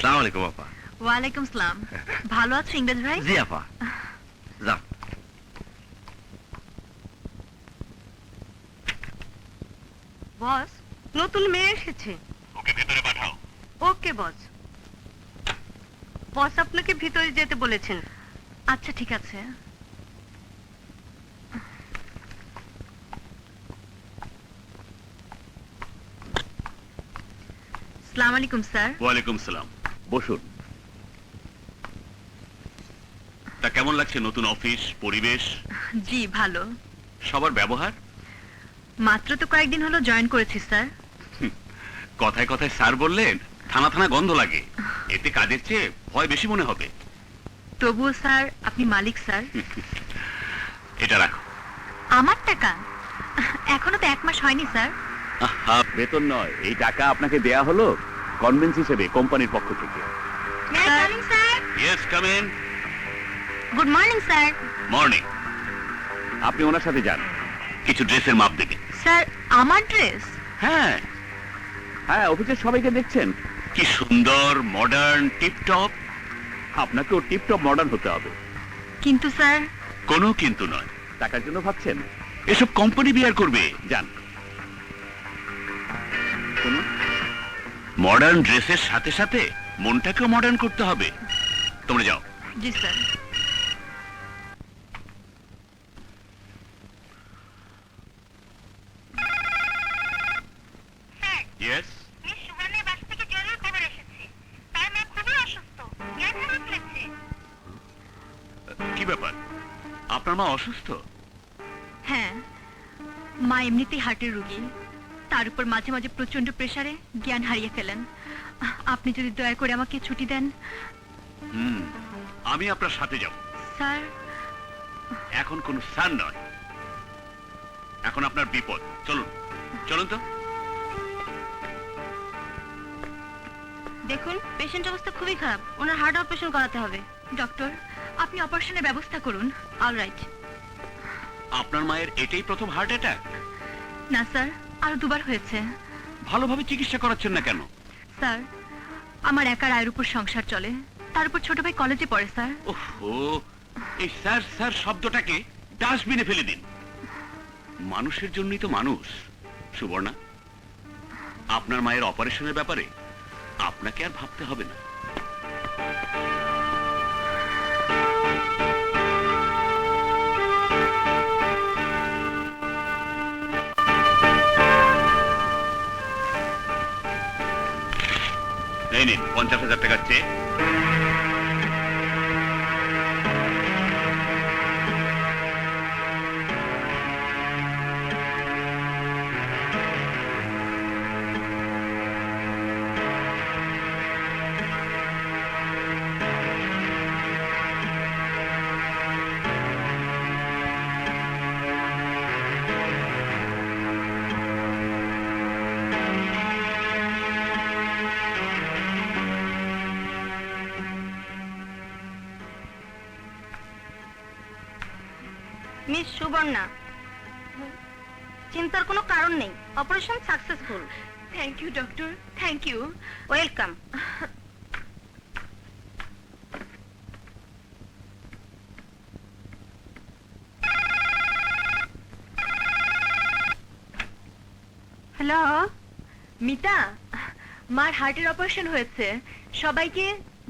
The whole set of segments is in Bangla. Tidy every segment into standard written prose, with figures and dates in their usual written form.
আসসালামু আলাইকুম আপা। ওয়ালাইকুম সালাম। ভালো আছো ইংরেজ ভাই? জি আপা, যাও। বস, নতুন মেয়ে এসেছে। ওকে ভেতরে পাঠাও। ওকে বস। বস আপনাকে ভিতরে যেতে বলেছেন। আচ্ছা ঠিক আছে। আসসালামু আলাইকুম স্যার। ওয়ালাইকুম সালাম। বসুন। তা কেমন লাগছে নতুন অফিস, পরিবেশ, জি ভালো। সবার ব্যবহার? মাত্র তো কয়েকদিন হলো জয়েন করেছি স্যার। কথায় কথায় স্যার বললেন থানা থানা গন্ধ লাগে, এতে কাজের চেয়ে ভয় বেশি মনে হবে। তবুও স্যার আপনি মালিক স্যার। এটা রাখো। আমার টাকা? এখনো তো 1 মাস হয়নি স্যার। আহা, বেতন নয়, এই টাকা আপনাকে দেয়া হলো কনভেন্স হিসেবে কোম্পানির পক্ষ থেকে। Sir yes, come in. Good morning sir. Morning. আপনি ওনার সাথে যান, কিছু ড্রেসের মাপ দেবেন। স্যার আমার ড্রেস? হ্যাঁ হ্যাঁ, অফিসের সবাইকে দেখছেন কি সুন্দর মডার্ন টিপটপ, আপনাকেও টিপটপ মডার্ন হতে হবে। কিন্তু স্যার। কোনো কিন্তু নয়। টাকার জন্য ভাবছেন? এসব কোম্পানি বিয়ার করবে। যান। মডার্ন ড্রেসের সাথে সাথে মনটাকেও মডার্ন করতে হবে। তোমরা যাও। জি স্যার। ইয়েস। মিস সুবর্ণের বাসা থেকে জরুরি খবর এসেছে। তার মা খুবই অসুস্থ। জ্ঞান হারিয়ে ফেলেছে। কি ব্যাপার, আপনার মা অসুস্থ? হ্যাঁ, মা এমনিতেই হার্টের রোগী, তার উপর মাঝে মাঝে প্রচন্ড প্রেসারে জ্ঞান হারিয়ে ফেলেন। আপনি যদি দয়া করে আমাকে ছুটি দেন। আমি আপনার সাথে যাব। স্যার? এখন কোন স্যার নয়, এখন আপনার বিপদ। চলুন চলুন তো। দেখুন, পেশেন্ট অবস্থা খুবই খারাপ, ওনার হার্ট অপারেশন করাতে হবে। ডক্টর, আপনি অপারেশনের ব্যবস্থা করুন। অলরাইট। আপনার মায়ের এটাই প্রথম হার্ট অ্যাটাক? না স্যার, আরো 2 বার হয়েছে। ভালোভাবে চিকিৎসা করাচ্ছেন না কেন? স্যার, আমার একার আয়ের উপর সংসার চলে, তার উপর ছোট ভাই কলেজে পড়ে স্যার। ওহো, এই স্যার স্যার শব্দটাকে ডাস্টবিনে ফেলে দিন। মানুষের জন্যই তো মানুষ। সুবর্ণা, আপনার মায়ের অপারেশনের ব্যাপারে আপনাকে আর ভাবতে হবে না। এই নিন 50,000 টাকার চেক। মিস সুবর্ণা, চিন্তার কোনো কারণ নেই, operation successful. Thank you doctor, thank you. Welcome. Hello Mita, মার হার্টের অপারেশন হয়েছে, সবাইকে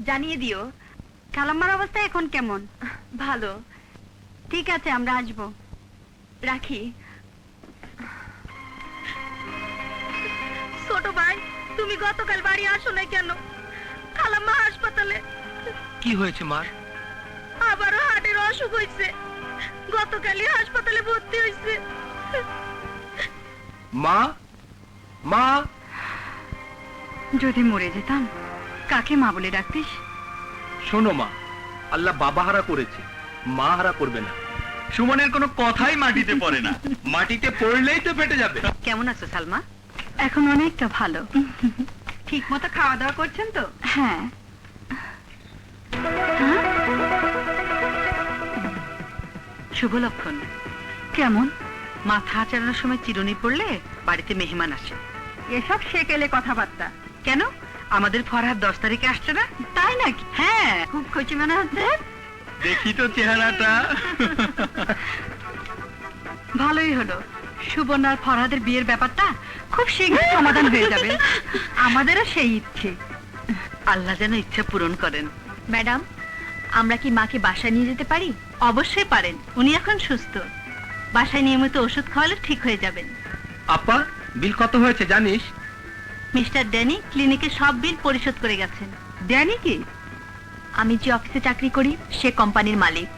জানিয়ে দিও। খালাম্মার অবস্থা এখন কেমন? ভালো। ঠিক আছে, আমরা আসবো। রাখি। ছোট ভাই, তুমি গতকাল বাড়ি আসো না কেন? খালাম্মা হাসপাতালে। কি হয়েছে মার? আবারও হার্টের অসুখ হয়েছে, গতকালই হাসপাতালে ভর্তি হয়েছে। মা, মা। যদি মরে যেতাম, কাকে মা বলে ডাকতিস? শোনো মা, আল্লাহ বাবা হারা করেছে, মা হারা করবে না। সুমনের কোনো কথাই মাটিতে পড়ে না, মাটিতে পড়লেই তো ফেটে যাবে। কেমন আছো সালমা? এখন অনেকটা ভালো। ঠিক মতো খাওয়া দাওয়া করছেন তো? হ্যাঁ। শুভ লক্ষণ। কেমন? মাথা আঁচানোর সময় চিরুনি পড়লে বাড়িতে মেহমান আসে। এসব সেকেলে কথাবার্তা। কেন? আমাদের ফরহাদ 10 তারিখে আসছে না? তাই নাকি? হ্যাঁ, খুব খুশি মনে হচ্ছে। দেখি তো চেহারাটা। ভালোই হলো, সুবর্ণার ফরহাদের বিয়ের ব্যাপারটা খুব শীঘ্রই সমাধান হয়ে যাবে। আমাদেরও সেই ইচ্ছে। আল্লাহ যেন ইচ্ছা পূরণ করেন। ম্যাডাম, আমরা কি মাকে বাসায় নিয়ে যেতে পারি? অবশ্যই পারেন, উনি এখন সুস্থ। বাসায় নিয়মিত ওষুধ খাওয়ালে ঠিক হয়ে যাবেন। আপা, বিল কত হয়েছে জানিস? মিস্টার ড্যানি ক্লিনিকে সব বিল পরিশোধ করে গেছেন। ড্যানি কি? আমি যে অফিসে চাকরি করি সে কোম্পানির মালিক।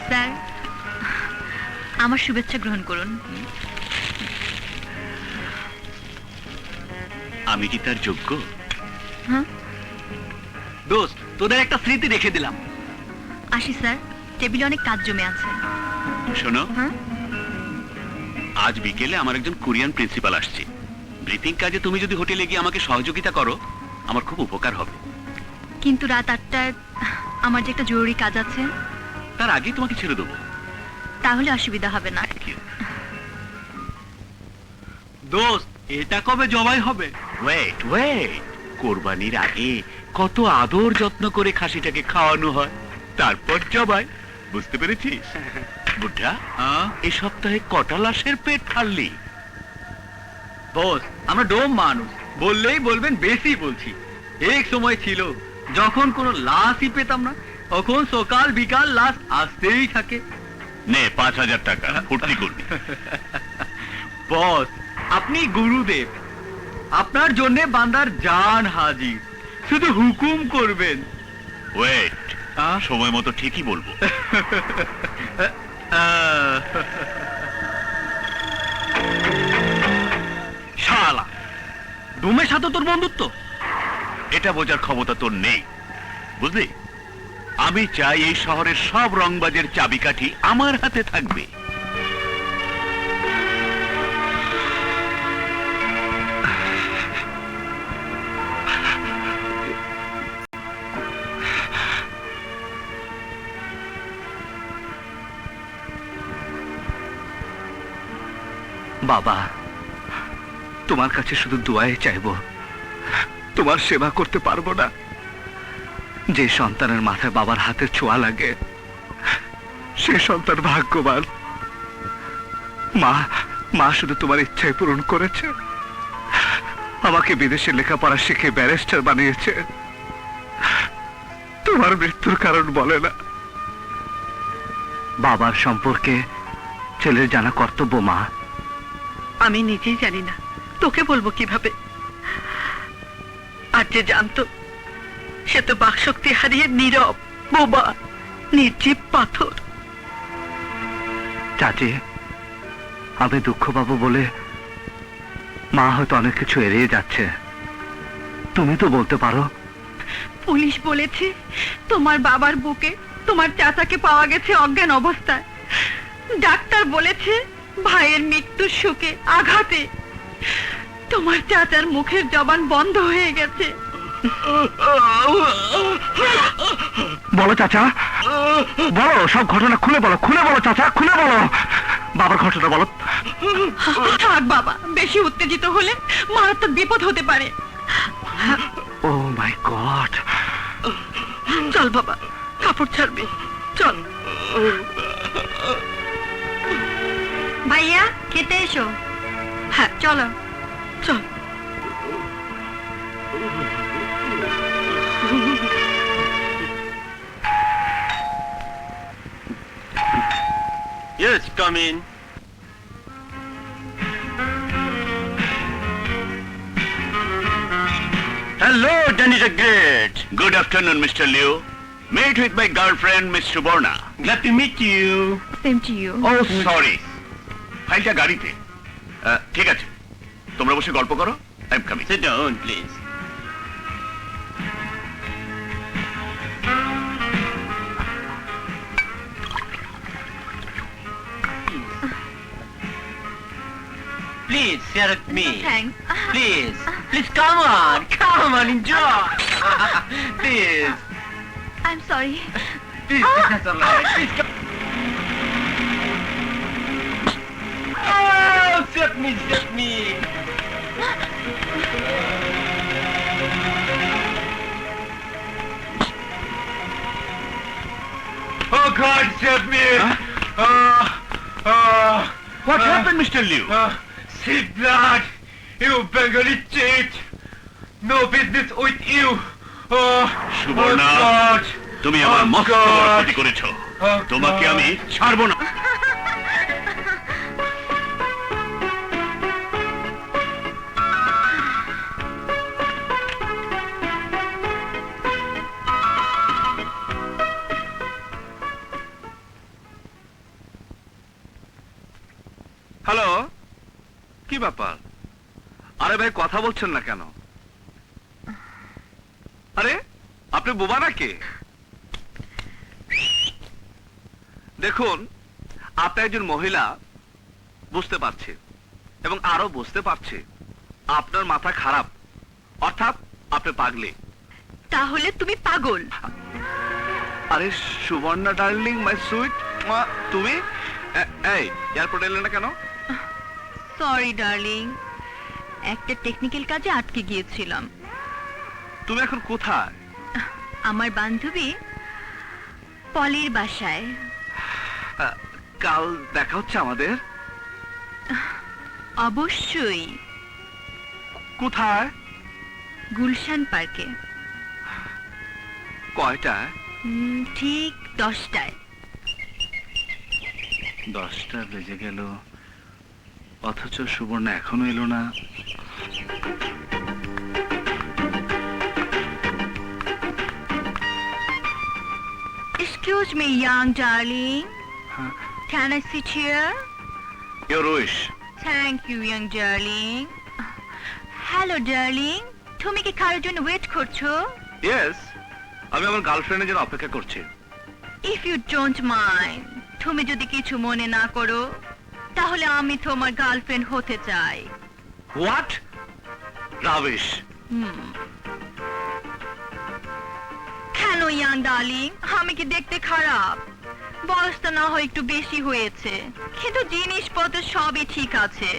স্যার, আমার শুভেচ্ছা গ্রহণ করুন। আমি কি তার যোগ্য? হ্যাঁ, দোস্ত, তোদের একটা স্মৃতি রেখে দিলাম। আসি স্যার, টেবিলে অনেক কাজ জমে আছে। শোনো, হ্যাঁ, আজ বিকেলে আমার একজন কোরিয়ান প্রিন্সিপাল আসছে। ব্রিফিং কাজে তুমি যদি হোটেলে গিয়ে আমাকে সহযোগিতা করো, আমার খুব উপকার হবে। কিন্তু রাত 8টায় আমার যে একটা জরুরি কাজ আছে। তার আগেই তোমাকে ছেড়ে দেবো। তাহলে অসুবিধা হবে না। Thank you. দোস্ত, এটা কবে জবাই হবে? ওয়েট ওয়েট, কোরবানির আগে কত আদর যত্ন করে খাসিটাকে খাওয়ানো হয়, তারপর জবাই। বুঝতে পেরেছিস? বুদ্ধা, এই সপ্তাহে কটা লাশের পেট ফাড়লি? বস, আমরা ডোম মানুষ, বললেই বলবেন বেশি বলছি। এক সময় ছিল যখন কোনো লাশই পেতাম না, তখন সকাল বিকাল লাশ আসতেই থাকে। নে 5,000 টাকা, ফুর্তি করবি। বস, আপনি গুরুদেব, আপনার জন্য বান্দার জান হাজির, শুধু হুকুম করবেন। ওয়েট, সময় মতো ঠিকই বলবো। শালা, ডোমের সাথে তোর বন্ধুত্ব? এটা বোঝার ক্ষমতা তোর নেই, বুঝলি? আমি চাই এই শহরের সব রংবাজের চাবিকাঠি আমার হাতে থাকবে। বাবা, তোমার কাছে শুধু দোয়াই চাইবো। তোমার সেবা করতে পারবো না। যে সন্তানের মাথায় বাবার হাতের ছোঁয়া লাগে, সে সন্তান ভাগ্যবান। মা মা শুধু তোমার ইচ্ছাই পূরণ করেছে। আমাকে বিদেশে লেখাপড়া শিখে ব্যারিস্টার বানিয়েছে। তোমার মৃত্যুর কারণ বলে না। বাবার সম্পর্কে ছেলের জানা কর্তব্য মা। আমি নিজেই জানি না, তোকে বলবো কিভাবে। আর যে জানতো, সে তো বাকশক্তি হারিয়ে নীরব, বোবা, নির্জীব পাথর। চাচি, আমি দুঃখ পাবো বলে মা হয়তো অনেক কিছু এড়িয়ে যাচ্ছে। তুমি তো বলতে পারো। পুলিশ বলেছে তোমার বাবার বুকে তোমার চাচাকে পাওয়া গেছে অজ্ঞান অবস্থায়। ডাক্তার বলেছে ভাইয়ের মৃত্যুর শোকে আঘাতে তোমার চাচার মুখের জবান বন্ধ হয়ে গেছে। বলো চাচা, বলো, সব ঘটনা খুলে বলো, খুলে বলো চাচা, খুলে বলো। বাবার ঘটনা বলো। থাক বাবা, বেশি উত্তেজিত হলে মারাত্মক বিপদ হতে পারে। ও মাই গড। চল বাবা, কাপড় ছাড়বি, চল। ভাইয়া, খেতে এসো। হ্যাঁ চলো, চল। Yes, come in. Hello, Danny the Great. Good afternoon, Mr. Liu. Meet with my girlfriend, Miss Suborna. Glad to meet you. Same to you. Oh, sorry. ফাইলটা গাড়িতে। ঠিক আছে, তোমরা বসে গল্প করো। I'm coming. Sit down, please. Please share with me. Thanks. Please, please come on, enjoy. Please, I am sorry. please, that's all right. Please come. Oh, save me. Oh God, save me! What happened, Mr. Liu? See blood! You Bengali cheat! No business with you! Subarna, God! তুমি আমার Oh, মস্ত বড় God! ক্ষতি করেছো। Oh, তোমাকে God! আমি ছাড়বো না। হ্যালো, কি ব্যাপার? আরে ভাই, কথা বলছেন না কেন? আরে আপনি বোবা নাকি? দেখুন, আপনি একজন মহিলা, বুঝতে পারছি, এবং আরো বুঝতে পারছি আপনার মাথা খারাপ, অর্থাৎ আপনি পাগলি। তাহলে তুমি পাগল। আরে সুবর্ণা ডার্লিং, মাই সুইট, তুমি এই এয়ারপোর্ট এলে না কেন? সরি ডার্লিং, একটা টেকনিক্যাল কাজে আটকে গিয়েছিলাম। তুমি এখন কোথায়? আমার বান্ধবী পলির বাসায়। কাল দেখা হচ্ছে আমাদের। অবশ্যই। কোথায়? গুলশান পার্কে। কয়টায়? ঠিক 10টায়। 10টা বেজে গেল, অথচ সুবর্ণা এখনো এলো না। Excuse me, young darling. Huh? Can I sit here? Your wish. Thank you, young darling. Hello, darling. তুমি কি কারোর জন্য ওয়েট করছো? Yes, আমি আমার গার্লফ্রেন্ডের জন্য অপেক্ষা করছি। If you don't mind, তুমি যদি কিছু মনে না করো, তাহলে আমি তোমার গার্লফ্রেন্ড হতে চাই। What? Rubbish. কেন ইয়াং ডার্লিং? আমি কি দেখতে খারাপ? বয়সটা না হয় একটু বেশি হয়েছে, কিন্তু জিনিসপত্র সবই ঠিক আছে।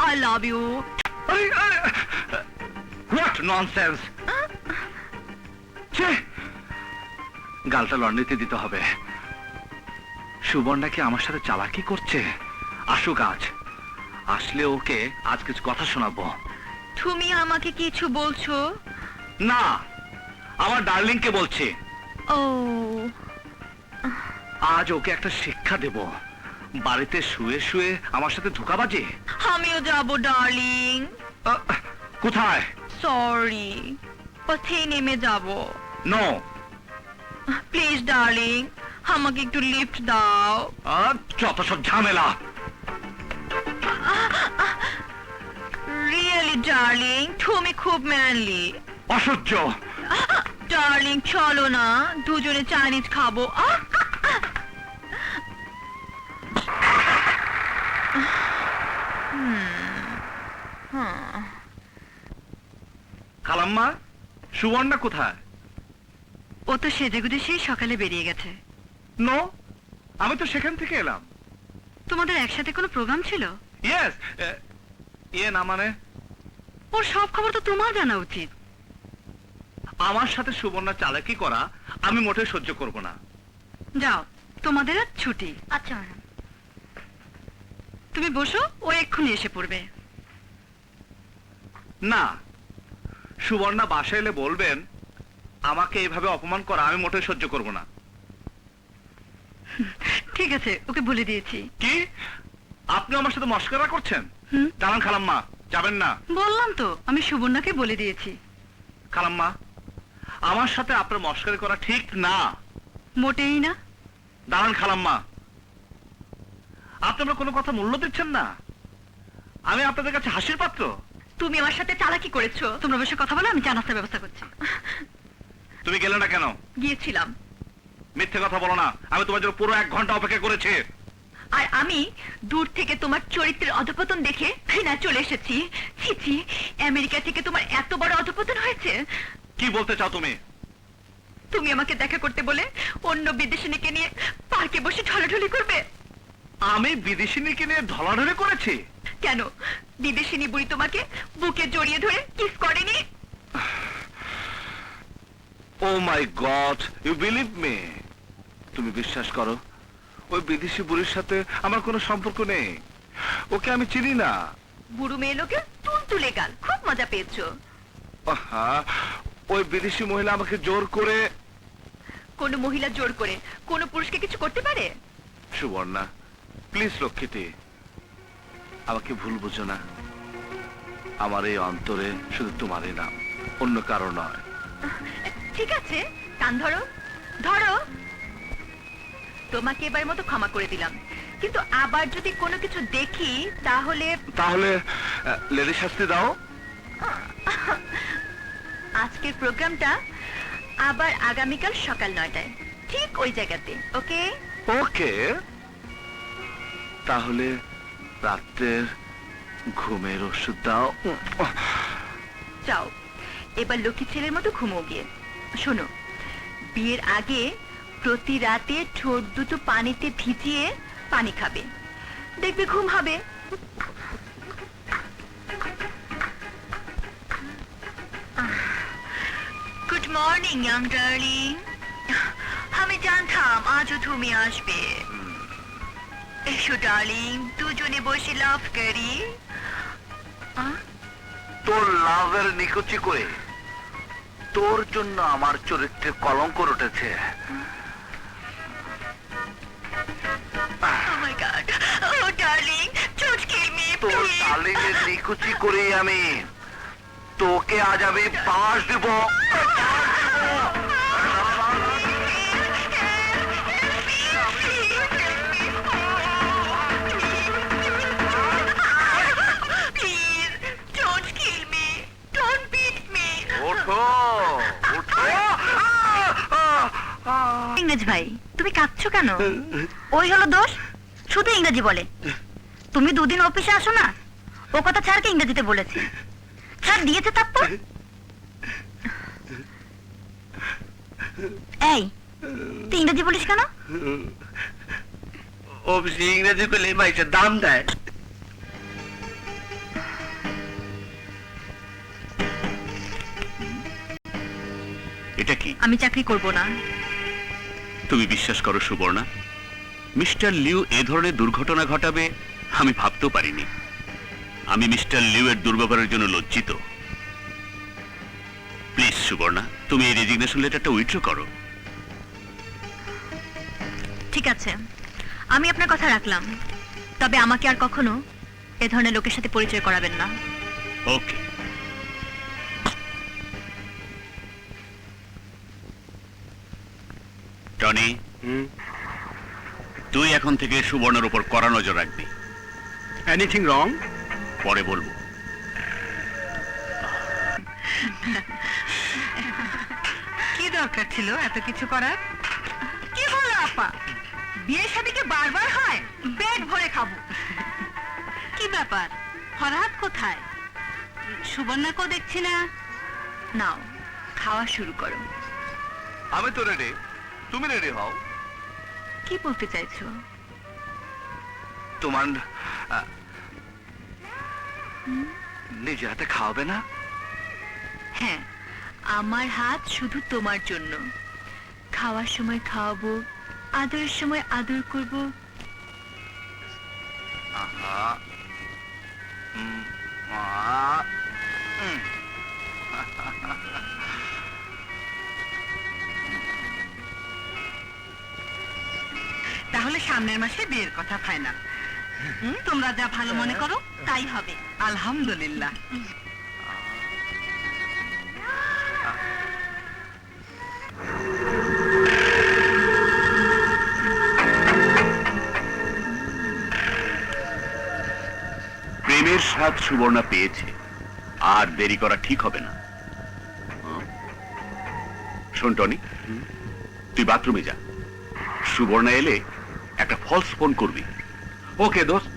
I love you. What nonsense? ছে! গালটা লন্ড্রিতে দিতে হবে। সুবর্ণা কি আমার সাথে চালাকি করছে? আসুক আজ, আসলে ওকে আজ কিছু কথা শোনাবো। তুমি আমাকে কিছু বলছো? না, আমার ডার্লিংকে বলছি। ও, আজ ওকে একটা শিক্ষা দেব। বাড়িতে শুয়ে শুয়ে আমার সাথে ধোঁকাবাজি। আমিও যাবো ডার্লিং। কোথায়? সরি, পথে নেমে যাবো। নো। প্লিজ ডার্লিং, আমাকে একটু লিফট দাও। যত সব ঝামেলা। রিয়েলি ডার্লিং, তুমি খুব ম্যানলি। অসহ্য। ডার্লিং চলো না, দুজনে চাইনিজ খাবো। খালাম্মা, সুবর্ণা কোথায়? ও তো সেজেগুজে সেই সকালে বেরিয়ে গেছে। নো, আমি তো সেখান থেকে এলাম। তোমাদের একসাথে কোনো প্রোগ্রাম ছিল? ইয়েস। না মানে? ওর সব খবর তো তোমার জানা উচিত। আমার সাথে সুবর্ণা চালাকি করা আমি মোটেও সহ্য করব না। যাও, তোমাদের আজ ছুটি। আচ্ছা ম্যাডাম, তুমি বসো, ও এক্ষুনি এসে পড়বে। না, সুবর্ণা বাসায় এলে বলবেন আমাকে এইভাবে অপমান করা আমি মোটেও সহ্য করব না। ঠিক আছে, ওকে বলে দিয়েছি। কি? আপনি আমার সাথে মস্করা করছেন? হুম, দাঁড়ান খালাম্মা, যাবেন না। বললাম তো, আমি সুবর্ণাকে বলে দিয়েছি। খালাম্মা, আমার সাথে আপনার মস্করা করা ঠিক না। মোটেই না। দাঁড়ান খালাম্মা, আপনি আমার কোনো কথা মূল্য দিচ্ছেন না। আমি আপনাদের কাছে হাসির পাত্র? তুমি আমার সাথে চালাকি করেছো। তোমরা বসে কথা বলো, আমি চা নাস্তার ব্যবস্থা করছি। তুমি গেলে না কেন? গিয়েছিলাম। মিথ্যে কথা বলো না, আমি তোমার জন্য পুরো 1 ঘন্টা অপেক্ষা করেছি। আর আমি দূর থেকে তোমার চরিত্রের অধপতন দেখে ঘৃণা চলে এসেছি। ছি ছি, আমেরিকা থেকে তোমার এত বড় অধপতন হয়েছে। কি বলতে চাও তুমি? তুমি আমাকে দেখা করতে বলে অন্য বিদেশিনীকে নিয়ে পার্কে বসে ঢলাঢলি করবে। আমি বিদেশিনীকে নিয়ে ঢলাঢলি করেছি? কেন বিদেশিনী বুড়ি তোমাকে বুকে জড়িয়ে ধরে কিস করেনি? ও মাই গড, ইউ বিলিভ মি? তুমি বিশ্বাস করো, ওই বিদেশি বুড়ির সাথে আমার কোনো সম্পর্ক নেই। ওকে আমি চিনি না। বুড়ো মেয়ে লোকে তুল তুলে গাল, খুব মজা পেয়েছো। আহা, ওই বিদেশি মহিলা আমাকে জোর করে। কোন মহিলা জোর করে কোন পুরুষকে কিছু করতে পারে? সুবর্ণা, প্লিজ লক্ষ্মীটি, আমাকে ভুল বুঝো না। আমার এই অন্তরে শুধু তোমারই নাম, অন্য কারো নয়। ঠিক আছে, কান ধরো ধরো। তোমাকে এবার মতো ক্ষমা করে দিলাম, কিন্তু আবার যদি কোনো কিছু দেখি তাহলে তাহলে লেডি শাস্তি দাও। আজকের প্রোগ্রামটা আবার আগামীকাল সকাল 9টায় ঠিক ওই জায়গাতে, ওকে? ওকে, তাহলে রাত্রের ঘুমের ওষুধ দাও। যাও, এবার লক্ষ্মী ছেলের মতো ঘুমো গিয়ে। শোনো, বিয়ের আগে প্রতি রাতে ঠোঁট দুটো পানিতে ভিজিয়ে পানি খাবে, দেখবে ঘুম হবে। Good morning young darling. আমি জানতাম আজও তুমি আসবে। এসো ডার্লিং, দুজনে বসে লাভ করি। তোর লাভের নিকুচি করে তোর জন্য আমার চরিত্রে কলঙ্ক উঠেছে। Oh my God! Oh darling, don't kill me, তোর please. ডালিমের নিকুচি করে আমি তোকে আজ আমি বাস দেব। Please, don't kill me. Don't beat me. ওঠো, ওঠো। ইংরেজ ভাই, তুমি কাঁদছো কেন? ওই হলো দোষ, শুধু ইংরেজি বলে। তুমি দুদিন অফিসে আসো না, ও কথা স্যারকে ইংরেজিতে বলেছে, স্যার দিয়েছে তারপর। এই, তুই ইংরেজি বলিস কেন? অফিসে ইংরেজি পেলে মাইসে দাম দেয়। এটা কি? আমি চাকরি করব না। তুমি বিশ্বাস করো সুবর্ণা, মিস্টার লিউ এ ধরনের দুর্ঘটনা ঘটাবে আমি ভাবতেও পারিনি। আমি মিস্টার লিউ এর দুর্ব্যবহারের জন্য লজ্জিত। প্লিজ সুবর্ণা, তুমি এই রেজিগনেশন লেটারটা উইথড্র করো। ঠিক আছে, আমি আপনার কথা রাখলাম, তবে আমাকে আর কখনো এ ধরনের লোকের সাথে পরিচয় করাবেন না। ওকে। টনি, তুই এখন থেকে সুবর্ণার উপর কড়া নজর রাখবি। Anything wrong? পরে বলবো। কি দরকার ছিল এত কিছু করার? কি হলো আপা, বিয়ে শাদীকে বারবার হয়? পেট ভরে খাবো। কি ব্যাপার, ফরহাদ কোথায়? সুবর্ণাকেও দেখছি না। নাও, খাওয়া শুরু করো। আমি তো রেডি, তুমি রেডি হও। কি বলতে চাইছো? তোমার নিজে হাতে খাওয়াবে না? হ্যাঁ, আমার হাত শুধু তোমার জন্য। খাওয়ার সময় খাওয়াবো, আদরের সময় আদর করব। আহা, তাহলে সামনের মাসে বিয়ের কথা ফাইনাল। তোমরা যা ভালো মনে করো তাই হবে। আলহামদুলিল্লাহ। প্রেমের স্বাদ সুবর্ণা পেয়েছে, আর দেরি করা ঠিক হবে না। শোন টনি, তুই বাথরুমে যা। সুবর্ণা এলে একটা ফলস ফোন করবি। ওকে দোস্ত।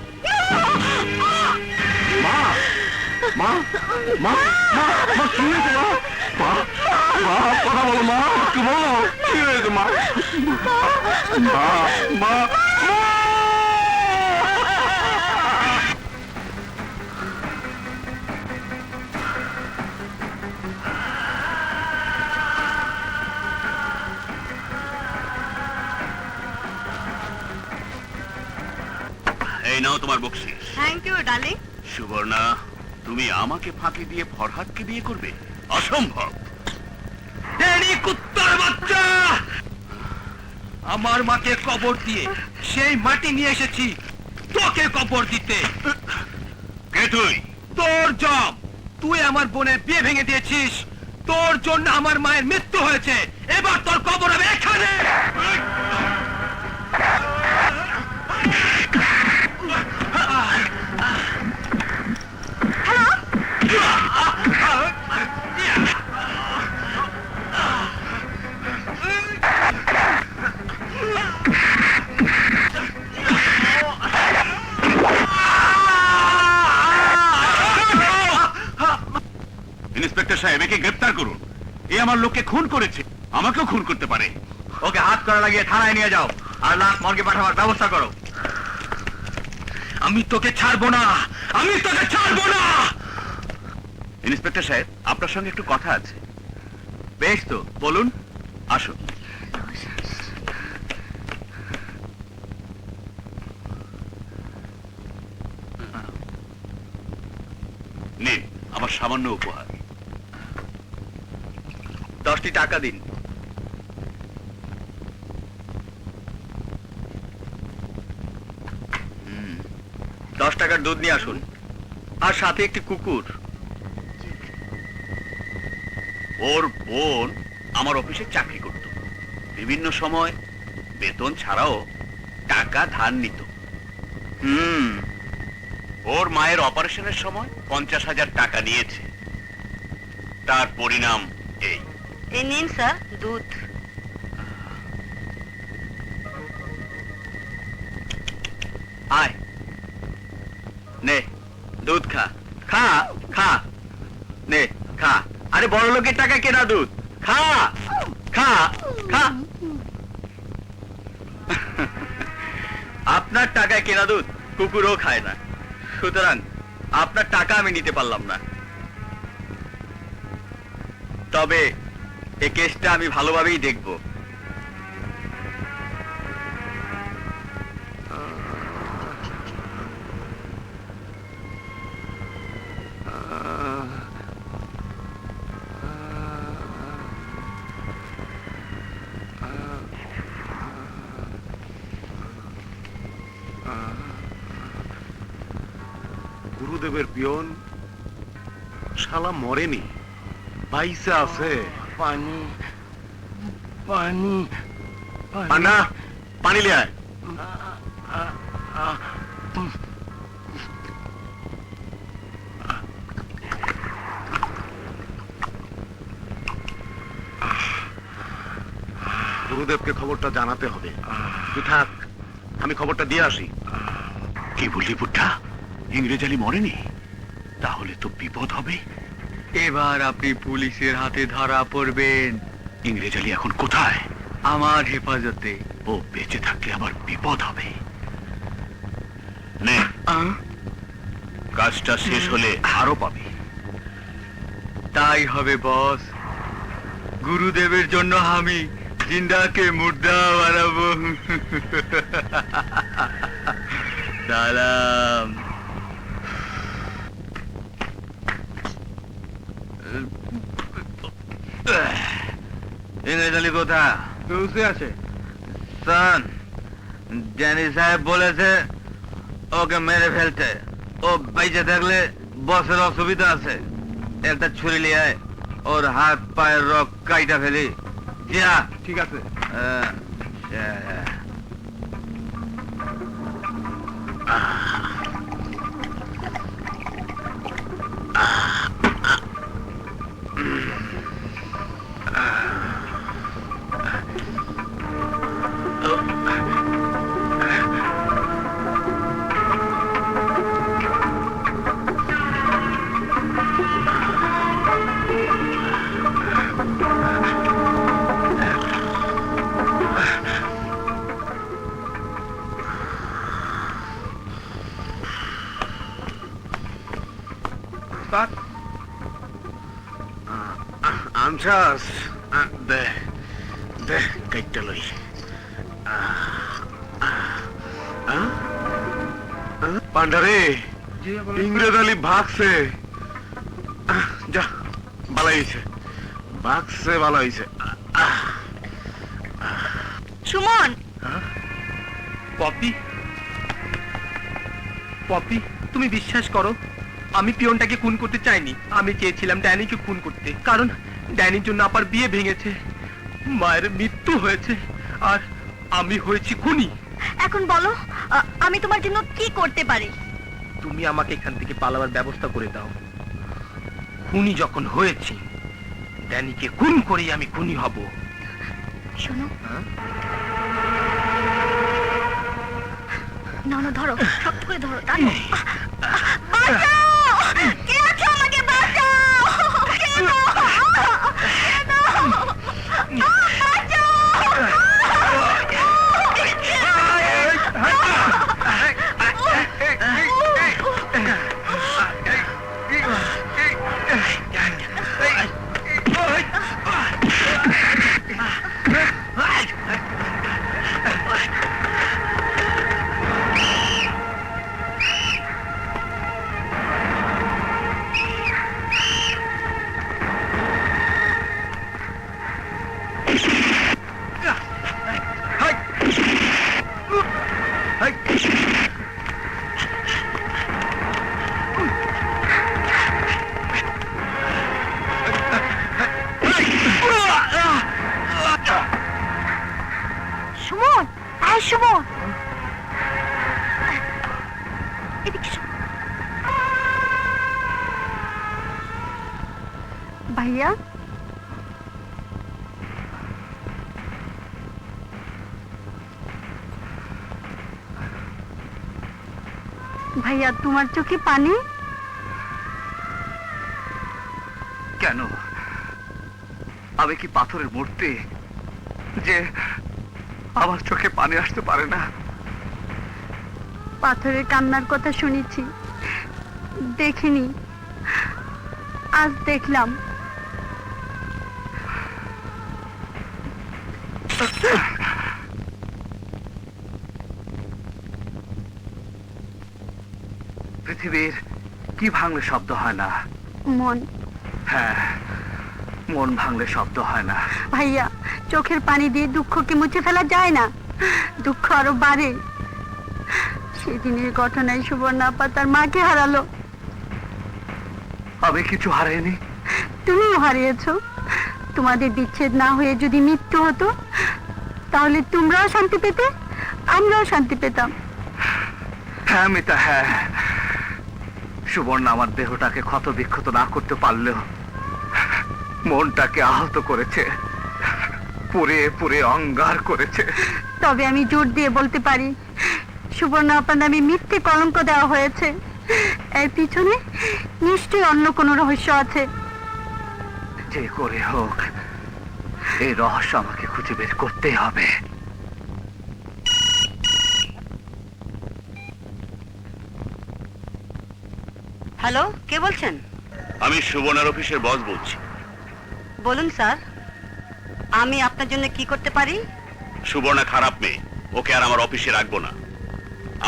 মা মা মা মা কি হয়েছে মা মা মা কথা বলো মা একটু বলো কি হয়েছে মা মা মা এই নাও তোমার বকশিস। Thank you darling. সুবর্ণা, তুমি আমাকে ফাঁকি দিয়ে ফরহাদকে বিয়ে করবে? অসম্ভব। এরি কুত্তার বাচ্চা, আমার মাকে কবর দিয়ে সেই মাটি নিয়ে এসেছি তোকে কবর দিতে। কে তুই? তোর জব, তুই আমার বোনের বিয়ে ভেঙে দিয়েছিস, তোর জন্য আমার মায়ের মৃত্যু হয়েছে, এবার তোর কবর হবে এখানে। ইন্সপেক্টর সাহেব, একে গ্রেফতার করুন। এ আমার লোককে খুন করেছে, আমাকেও খুন করতে পারে। ওকে হাত করা লাগিয়ে থানায় নিয়ে যাও আর লাশ মর্গে পাঠাবার ব্যবস্থা করো। আমি তোকে ছাড়বো না, আমি তোকে ছাড়বো না। ইন্সপেক্টর সাহেব, আপনার সঙ্গে একটু কথা আছে। বেশ তো, বলুন। আসুন। নিন আমার সামান্য উপহার। 10টি টাকা দিন। হুম, 10 টাকার দুধ নিয়ে আসুন, আর সাথে একটি কুকুর। ওর বোন আমার অফিসে চাকরি করত, বিভিন্ন সময় বেতন ছাড়াও টাকা ধার নিত। ওর মায়ের অপারেশনের সময় 50,000 টাকা নিয়েছে, তার পরিণাম এই। এই নিন স্যার দুধ। আয় নে দুধ খা, খা খা, নে খা। আরে বড় লোকের টাকা কেনা দুধ, খা খা খা। আপনার টাকায় কেনা দুধ কুকুরও খায় না, সুতরাং আপনার টাকা আমি নিতে পারলাম না। তবে এই কেসটা আমি ভালোভাবেই দেখব। গুরুদেবের পিয়ন শালা মরেনি, বাইসে আছে। পানি পানি পান্না, পানি লিয়ে আয়। গুরুদেবকে খবরটা জানাতে হবে। তুই থাক, আমি খবরটা দিয়ে আসি। কি বললি বুদ্ধা? ইংরেজ আলী মরেনি? তাহলে তো বিপদ হবে। এবার আপনি পুলিশের হাতে ধরা পড়বেন। ইংরেজ আলী এখন কোথায়? আমার হেফাজতে। ও বেঁচে থাকলে আবার বিপদ হবে। নে, কাজটা শেষ হলে আরো পাবি। তাই হবে বস। গুরুদেবের জন্য আমি জিন্দাকে মুর্দা বানাবো। সালাম। ইংরেজ আলী কোথা? বসে আছে। শোন, ড্যানি সাহেব বলেছে ওকে মেরে ফেলতে। ও বেঁচে থাকলে বসের অসুবিধা আছে। একটা ছুরি নিয়ে আয়, ওর হাত পায়ের রক কাইটা ফেলি। যা। ঠিক আছে। আনছাস দে দে কাইটা লই পান্ডারে ইংরেজ আলী ভাগছে যা ভালো হয়েছে ভাগছে ভালো হয়েছে সুমন পপি পপি তুমি বিশ্বাস করো আমি পিয়নটাকে খুন করতে চাইনি আমি চেয়েছিলাম ড্যানিকে খুন করতে কারণ ড্যানির জন্য আপার বিয়ে ভেঙেছে মায়ের মৃত্যু হয়েছে আর আমি হয়েছি খুনি এখন বলো আমি তোমার জন্য কি করতে পারি? তুমি আমাকে এখান থেকে পালাবার ব্যবস্থা করে দাও খুনি যখন হয়েছি ড্যানিকে খুন করেই আমি খুনি হব শোনো হ্যাঁ? না না ধরো শক্ত করে ধরো টানো বাঁচাও কে আছো আমাকে বাঁচাও কেন সুমন আয় সুমন এদিকে এসো। ভাইয়া ভাইয়া তোমার চোখে পানি? কেন আমি কি পাথরের মূর্তি যে আমার চোখে পানি আসতে পারে না? পাথরের কান্নার কথা শুনেছি, দেখিনি, আজ দেখলাম। পৃথিবীর কি ভাঙলে শব্দ হয় না? মন। হ্যাঁ, মন ভাঙলে শব্দ হয় না। ভাইয়া চোখের পানি দিয়ে দুঃখকে মুছে ফেলা যায় না, দুঃখ আরো বাড়ে। সেদিনের ঘটনায় সুবর্ণা আপা তার মাকে হারালো। আমি কিছু হারাইনি। তুমিও হারিয়েছো। তোমাদের বিচ্ছেদ না হয়ে যদি মৃত্যু হতো তাহলে তোমরাও শান্তি পেতে, আমরাও শান্তি পেতাম। হ্যাঁ মিতা, হ্যাঁ, সুবর্ণা আমার দেহটাকে ক্ষত বিক্ষত না করতে পারলেও মনটাকে আহত করেছে, পুড়ে পুড়ে অঙ্গার করেছে। তবে আমি জোর দিয়ে বলতে পারি সুবর্ণা আপার নামে মিথ্যে কলঙ্ক দেওয়া হয়েছে। এর পিছনে নিশ্চয়ই অন্য কোনো রহস্য আছে। যে করে হোক এই রহস্য আমাকে খুঁজে বের করতেই হবে। হ্যালো, কে বলছেন? আমি সুবর্ণার অফিসের বস বলছি। বলুন স্যার, আমি আপনার জন্য কি করতে পারি? সুবর্ণা খারাপ মেয়ে, ওকে আর আমার অফিসে রাখবো না।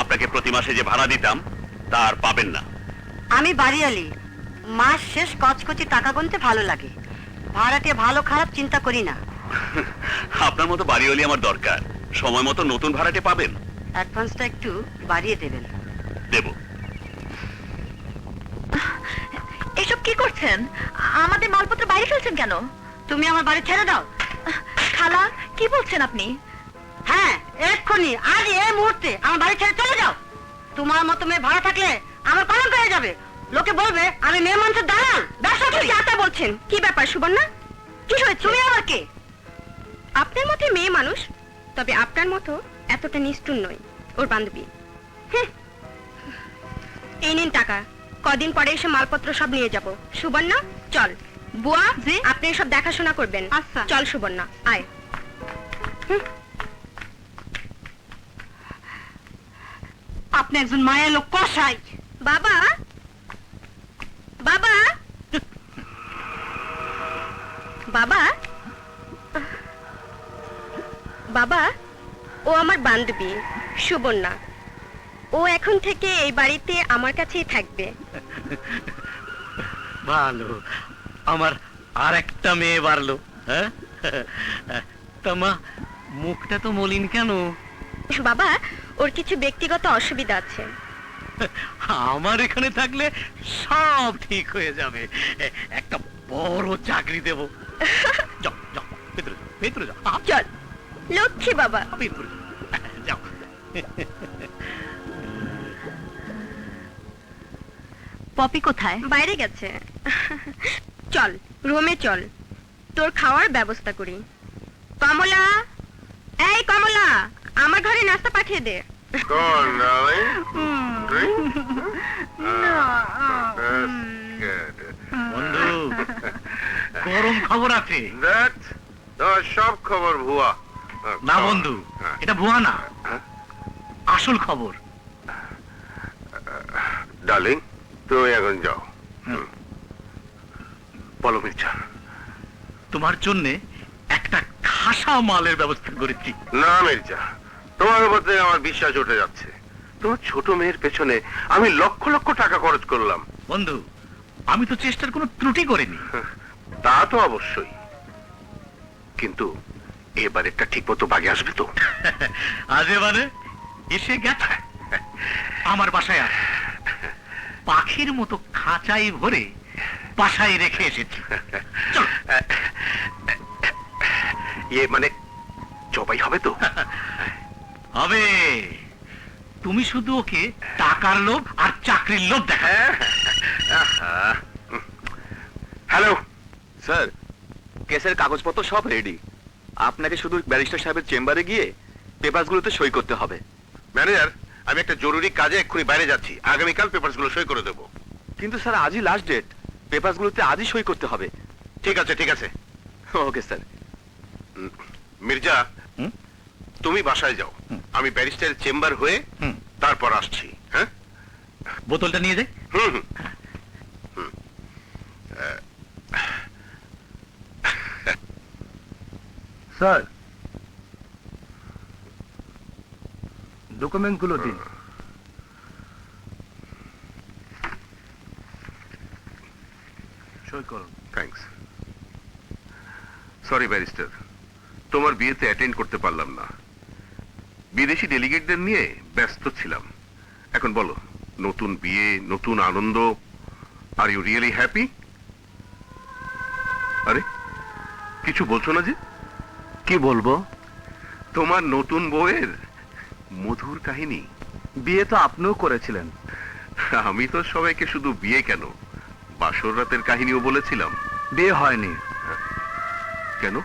আপনাকে প্রতি মাসে যে ভাড়া দিতাম তা আর পাবেন না। আমি বাড়িয়ালি, মাস শেষ কচকচি টাকা গুনতে ভালো লাগে। ভাড়াটে ভালো খারাপ চিন্তা করি না। আপনার মতো বাড়িওয়ালি আমার দরকার। সময় মতো নতুন ভাড়াটে পাবেন। অ্যাডভান্সটা একটু বাড়িয়ে দেবেন। দেব। এসব কি করছেন? আমাদের মালপত্র বাইরে ফেলছেন কেন? তুমি আমার বাড়ি ছেড়ে দাও। খালা কি বলছেন আপনি? হ্যাঁ, এক্ষুনি, আজ এই মুহূর্তে আমার বাড়ি ছেড়ে চলে যাও। তোমার মতো মেয়ে ভাড়া থাকলে আমার কলঙ্ক হয়ে যাবে। লোকে বলবে আমি মেয়ে মানুষের দালাল, ব্যবসা করি। যাতা বলছেন? কি ব্যাপার সুবর্ণা? কি হয়েছে? তুমি আবার কে? আপনার মতো মেয়ে মানুষ, তবে আপনার মতো এতটা নিষ্ঠুর নয়। ওর বান্ধবী। এই নিন টাকা, কদিন পরে এসে মালপত্র সব নিয়ে যাব। সুবর্ণা চল। বুয়া জি? আপনি সব দেখাশোনা করবেন। আচ্ছা। চল সুবর্ণা, আয়। আপনি একজন মায়ের লোক কসাই। বাবা বাবা বাবা বাবা ও আমার বান্ধবী সুবর্ণা। ও এখন থেকে এই বাড়িতে আমার কাছেই থাকবে। ভালো, আমার আর একটা মেয়ে বাড়লো। হ্যাঁ, তা মা, মুখটা তো মলিন কেন? বাবা, ওর কিছু ব্যক্তিগত অসুবিধা আছে। আমার এখানে থাকলে সব ঠিক হয়ে যাবে। একটা বড় চাকরি দেব। যাও যাও, ভেতরে যাও, ভেতরে যাও, চল লক্ষ্মী বাবা। ভেতরে যাও। পপি কোথায়? বাইরে গেছে। চল রুমে চল, তোর খাওয়ার ব্যবস্থা করি। কমলা, এই কমলা, আমার ঘরে নাস্তা পাঠিয়ে দে। বন্ধু, গরম খবর আছে। সব খবর ভুয়া। না বন্ধু, এটা ভুয়া না, আসল খবর। ডার্লিং, তুমি এখন যাও। বলো মির্জা। তোমার জন্য একটা খাসা মালের ব্যবস্থা করেছি। না মির্জা, তোমার উপর থেকে আমার বিশ্বাস উঠে যাচ্ছে। তোমার ছোট মেয়ের পেছনে আমি লক্ষ লক্ষ টাকা খরচ করলাম। বন্ধু, আমি তো চেষ্টার কোনো ত্রুটি করিনি। তা তো অবশ্যই, কিন্তু এবারেরটা ঠিক মতো বাগে আসবে তো? আজ এবারে এসে গেছে। আমার বাসায় আস, পাখির মতো খাঁচাই ভরে বাসায় রেখে এসেছি। চল। মানে জবাই হবে তো? হবে। তুমি শুধু ওকে টাকার লোভ আর চাকরির লোভ দেখা। হ্যালো স্যার, কেসের কাগজপত্র সব রেডি। আপনাকে শুধু ব্যারিস্টার সাহেবের চেম্বারে গিয়ে পেপারসগুলোতে সই করতে হবে। ম্যানেজার, আমি একটা জরুরি কাজে এক্ষুনি বাইরে যাচ্ছি। আগামীকাল পেপারসগুলো সই করে দেবো। কিন্তু স্যার, আজই লাস্ট ডেট, পেপারসগুলোতে আজই সই করতে হবে। ঠিক আছে, ঠিক আছে। Okay sir. মির্জা, তুমি বাসায় যাও, আমি ব্যারিস্টারের চেম্বার হয়ে তারপর আসছি। হ্যাঁ, বোতলটা নিয়ে যাই। হুম। স্যার, ডকুমেন্টগুলো দিন। সই করুন। থ্যাঙ্কস। সরি ব্যারিস্টার, তোমার বিয়েতে অ্যাটেন্ড করতে পারলাম না। বিদেশি ডেলিগেটদের নিয়ে ব্যস্ত ছিলাম। এখন বলো, নতুন বিয়ে, নতুন আনন্দ, আর ইউ রিয়েলি হ্যাপি? আরে, কিছু বলছো না যে? কি বলবো? তোমার নতুন বউয়ের মধুর কাহিনী। বিয়ে তো আপনিও করেছিলেন। আমি তো সবাইকে শুধু বিয়ে কেন, বাসর রাতের কাহিনীও বলেছিলাম। বিয়ে হয়নি, কেন?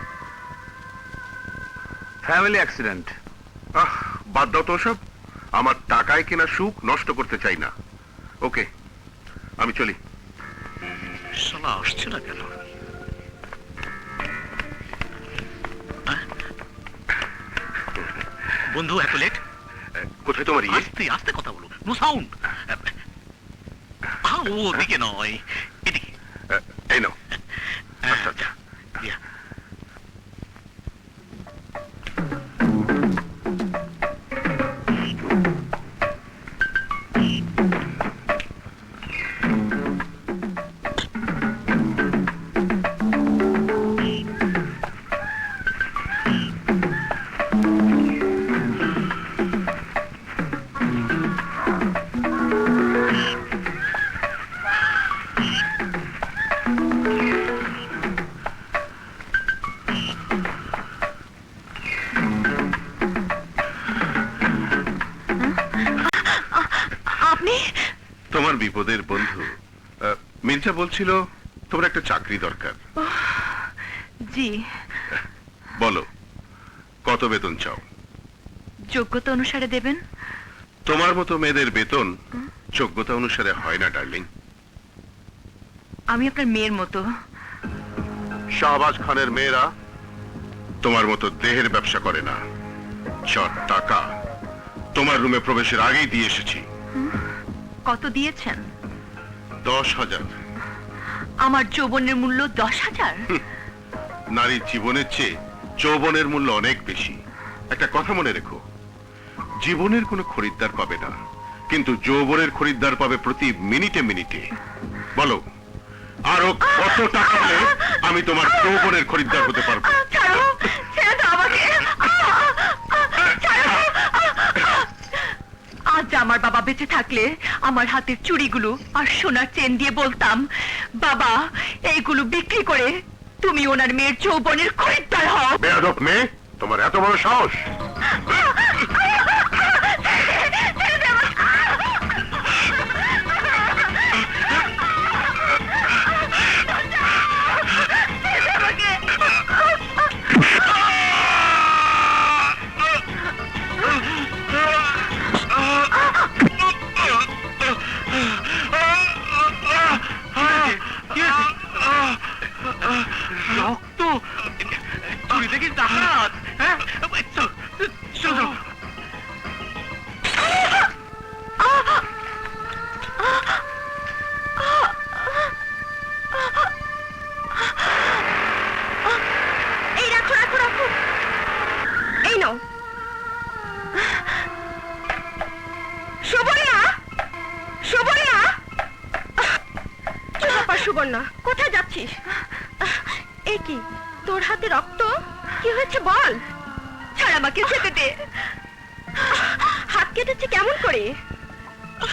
Family accident. বাদ দাও তো সব। আমার টাকায় কেনা সুখ নষ্ট করতে চাই না। ওকে, আমি চলি। শালা আসছে না কেন? বন্ধু, এত লেট? কোথায় তোমার ইয়ে? আস্তে আস্তে কথা বলো, নো সাউন্ড। ওদিকে নয়, এদিকে। এই নাও। আচ্ছা আচ্ছা। Yeah. তোমার বিপদের বন্ধু মির্জা বলছিল তোমার একটা চাকরি দরকার। জি, বলো, কত বেতন চাও? যোগ্যতা অনুসারে দেবেন। তোমার মতো মেয়েদের বেতন যোগ্যতা অনুসারে হয় না ডার্লিং। আমি আপনার মেয়ের মতো। শাহবাজ খানের মেয়েরা তোমার মতো দেহের ব্যবসা করে না। যত টাকা তোমার রুমে প্রবেশের আগেই দিয়ে এসেছি। কত দিয়েছেন? 10,000। আমার যৌবনের মূল্য 10,000? নারীর জীবনের চেয়ে যৌবনের মূল্য অনেক বেশি। একটা কথা মনে রেখো, জীবনের কোনো খরিদ্দার পাবে না, কিন্তু যৌবনের খরিদ্দার পাবে প্রতি মিনিটে মিনিটে। বলো, আরো কত টাকা হলে আমি তোমার যৌবনের খরিদ্দার হতে পারবো? ছাড়ো, ছেড়ে দাও আমাকে। ছাড়ো। আজ আমার বাবা বেঁচে থাকলে আমার হাতের চুড়িগুলো আর সোনার চেন দিয়ে বলতাম, বাবা এইগুলো বিক্রি করে তুমি ওনার মেয়ের যৌবনের খরিদ্দার হও। বেয়াদব মেয়ে, তোমার এত বড় সাহস! রক্ত, চুরি দেখিস ডাকাত, হ্যাঁ? চলো। এই রাখো রাখো রাখো, এই নাও। সুবর্ণা, সুবর্ণা, কি ব্যাপার সুবর্ণা, কোথায় যাচ্ছিস? এ কি, তোর হাতে রক্ত? কি হয়েছে বল। ছাড়, আমাকে যেতে দে। হাত কেটেছে কেমন করে?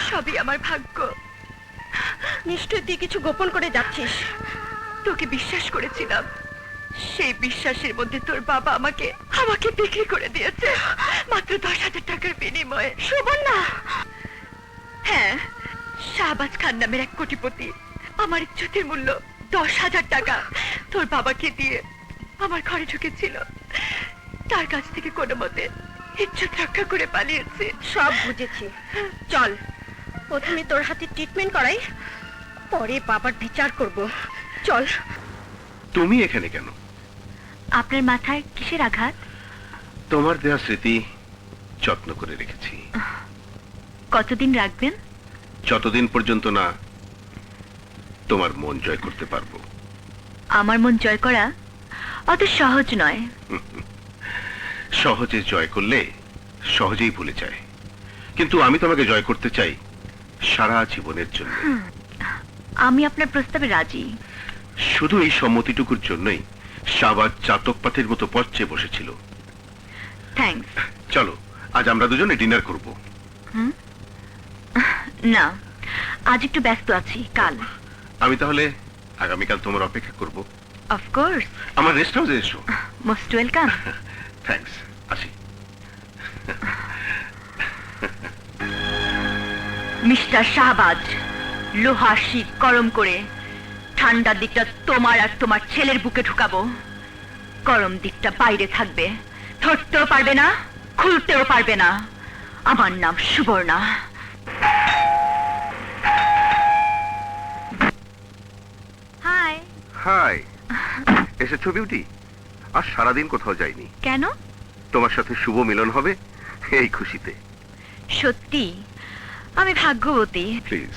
সবই আমার ভাগ্য। নিশ্চয় তুই কিছু গোপন করে যাচ্ছিস। তোকে বিশ্বাস করেছিলাম, সেই বিশ্বাসের মধ্যে তোর বাবা আমাকে বিক্রি করে দিয়েছে মাত্র 10,000 টাকার বিনিময়ে। সুবর্ণা, হ্যাঁ, শাহবাজ খান নামের এক কোটিপতি আমার ইজ্জতের মূল্য 10,000 টাকা তোর বাবাকে দিয়ে আমার ঘরে ঢুকেছিল। তার কাছ থেকে কোনো মতে ইজ্জত রক্ষা করে পালিয়েছে। সব বুঝেছি, চল প্রথমে তোর হাতে ট্রিটমেন্ট করাই, পরে বাবার বিচার করব। চল। তুমি এখানে কেন? আপনার মাথায় কিসের আঘাত? তোমার দেয়া স্মৃতি যত্ন করে রেখেছি। কতদিন রাখবেন? যতদিন পর্যন্ত না তোমার মন জয় করতে পারবো। আমার মন জয় করা অত সহজ নয়। সহজে জয় করলে সহজেই ভুলে যায়, কিন্তু আমি তোমাকে জয় করতে চাই সারা জীবনের জন্য। আমি আপনার প্রস্তাবে রাজি। শুধু এই সম্মতিটুকুর জন্যই শাহবাজ চাতকপাতের মতো পথে বসেছিল। থ্যাঙ্কস। চলো, আজ আমরা দুজনে ডিনার করব। না, আজ একটু ব্যস্ত আছি, কাল। আমি তাহলে আগামীকাল তোমার অপেক্ষা করব। Of course. আমার রেস্ট হাউসে এসো। Most welcome. থ্যাঙ্কস, আসি। মিস্টার শাহবাজ, লোহার শিক গরম করে ঠান্ডার দিকটা তোমার আর তোমার ছেলের বুকে ঢুকাবো। গরম দিকটা বাইরে থাকবে, ধরতেও পারবে না, খুলতেও পারবে না। আমার নাম সুবর্ণা। হাই। হাই, এসেছো বিউটি? আর সারাদিন কোথাও যাইনি। কেন? তোমার সাথে শুভ মিলন হবে এই খুশিতে। সত্যি আমি ভাগ্যবতী। প্লিজ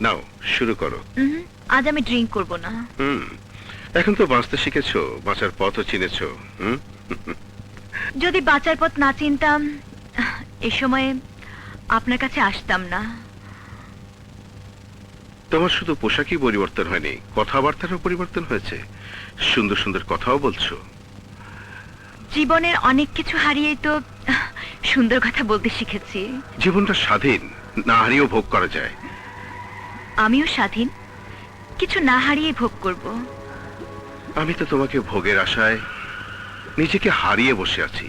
নাও, শুরু করো। আজ আমি ড্রিঙ্ক করব না। এখন তো বাঁচতে শিখেছো, বাঁচার পথও চিনেছো। যদি বাঁচার পথ না চিনতাম, এ সময়ে আপনার কাছে আসতাম না। তোমার শুধু পোশাকই পরিবর্তন হয়নি, কথাবার্তারও পরিবর্তন হয়েছে। সুন্দর সুন্দর কথাও বলছো। জীবনের অনেক কিছু হারিয়েই তো সুন্দর কথা বলতে শিখেছি। জীবনটা স্বাধীন, না হারিয়েও ভোগ করা যায়। আমিও স্বাধীন, কিছু না হারিয়ে ভোগ করব। আমি তো তোমাকে ভোগের আশায় নিজেকে হারিয়ে বসে আছি।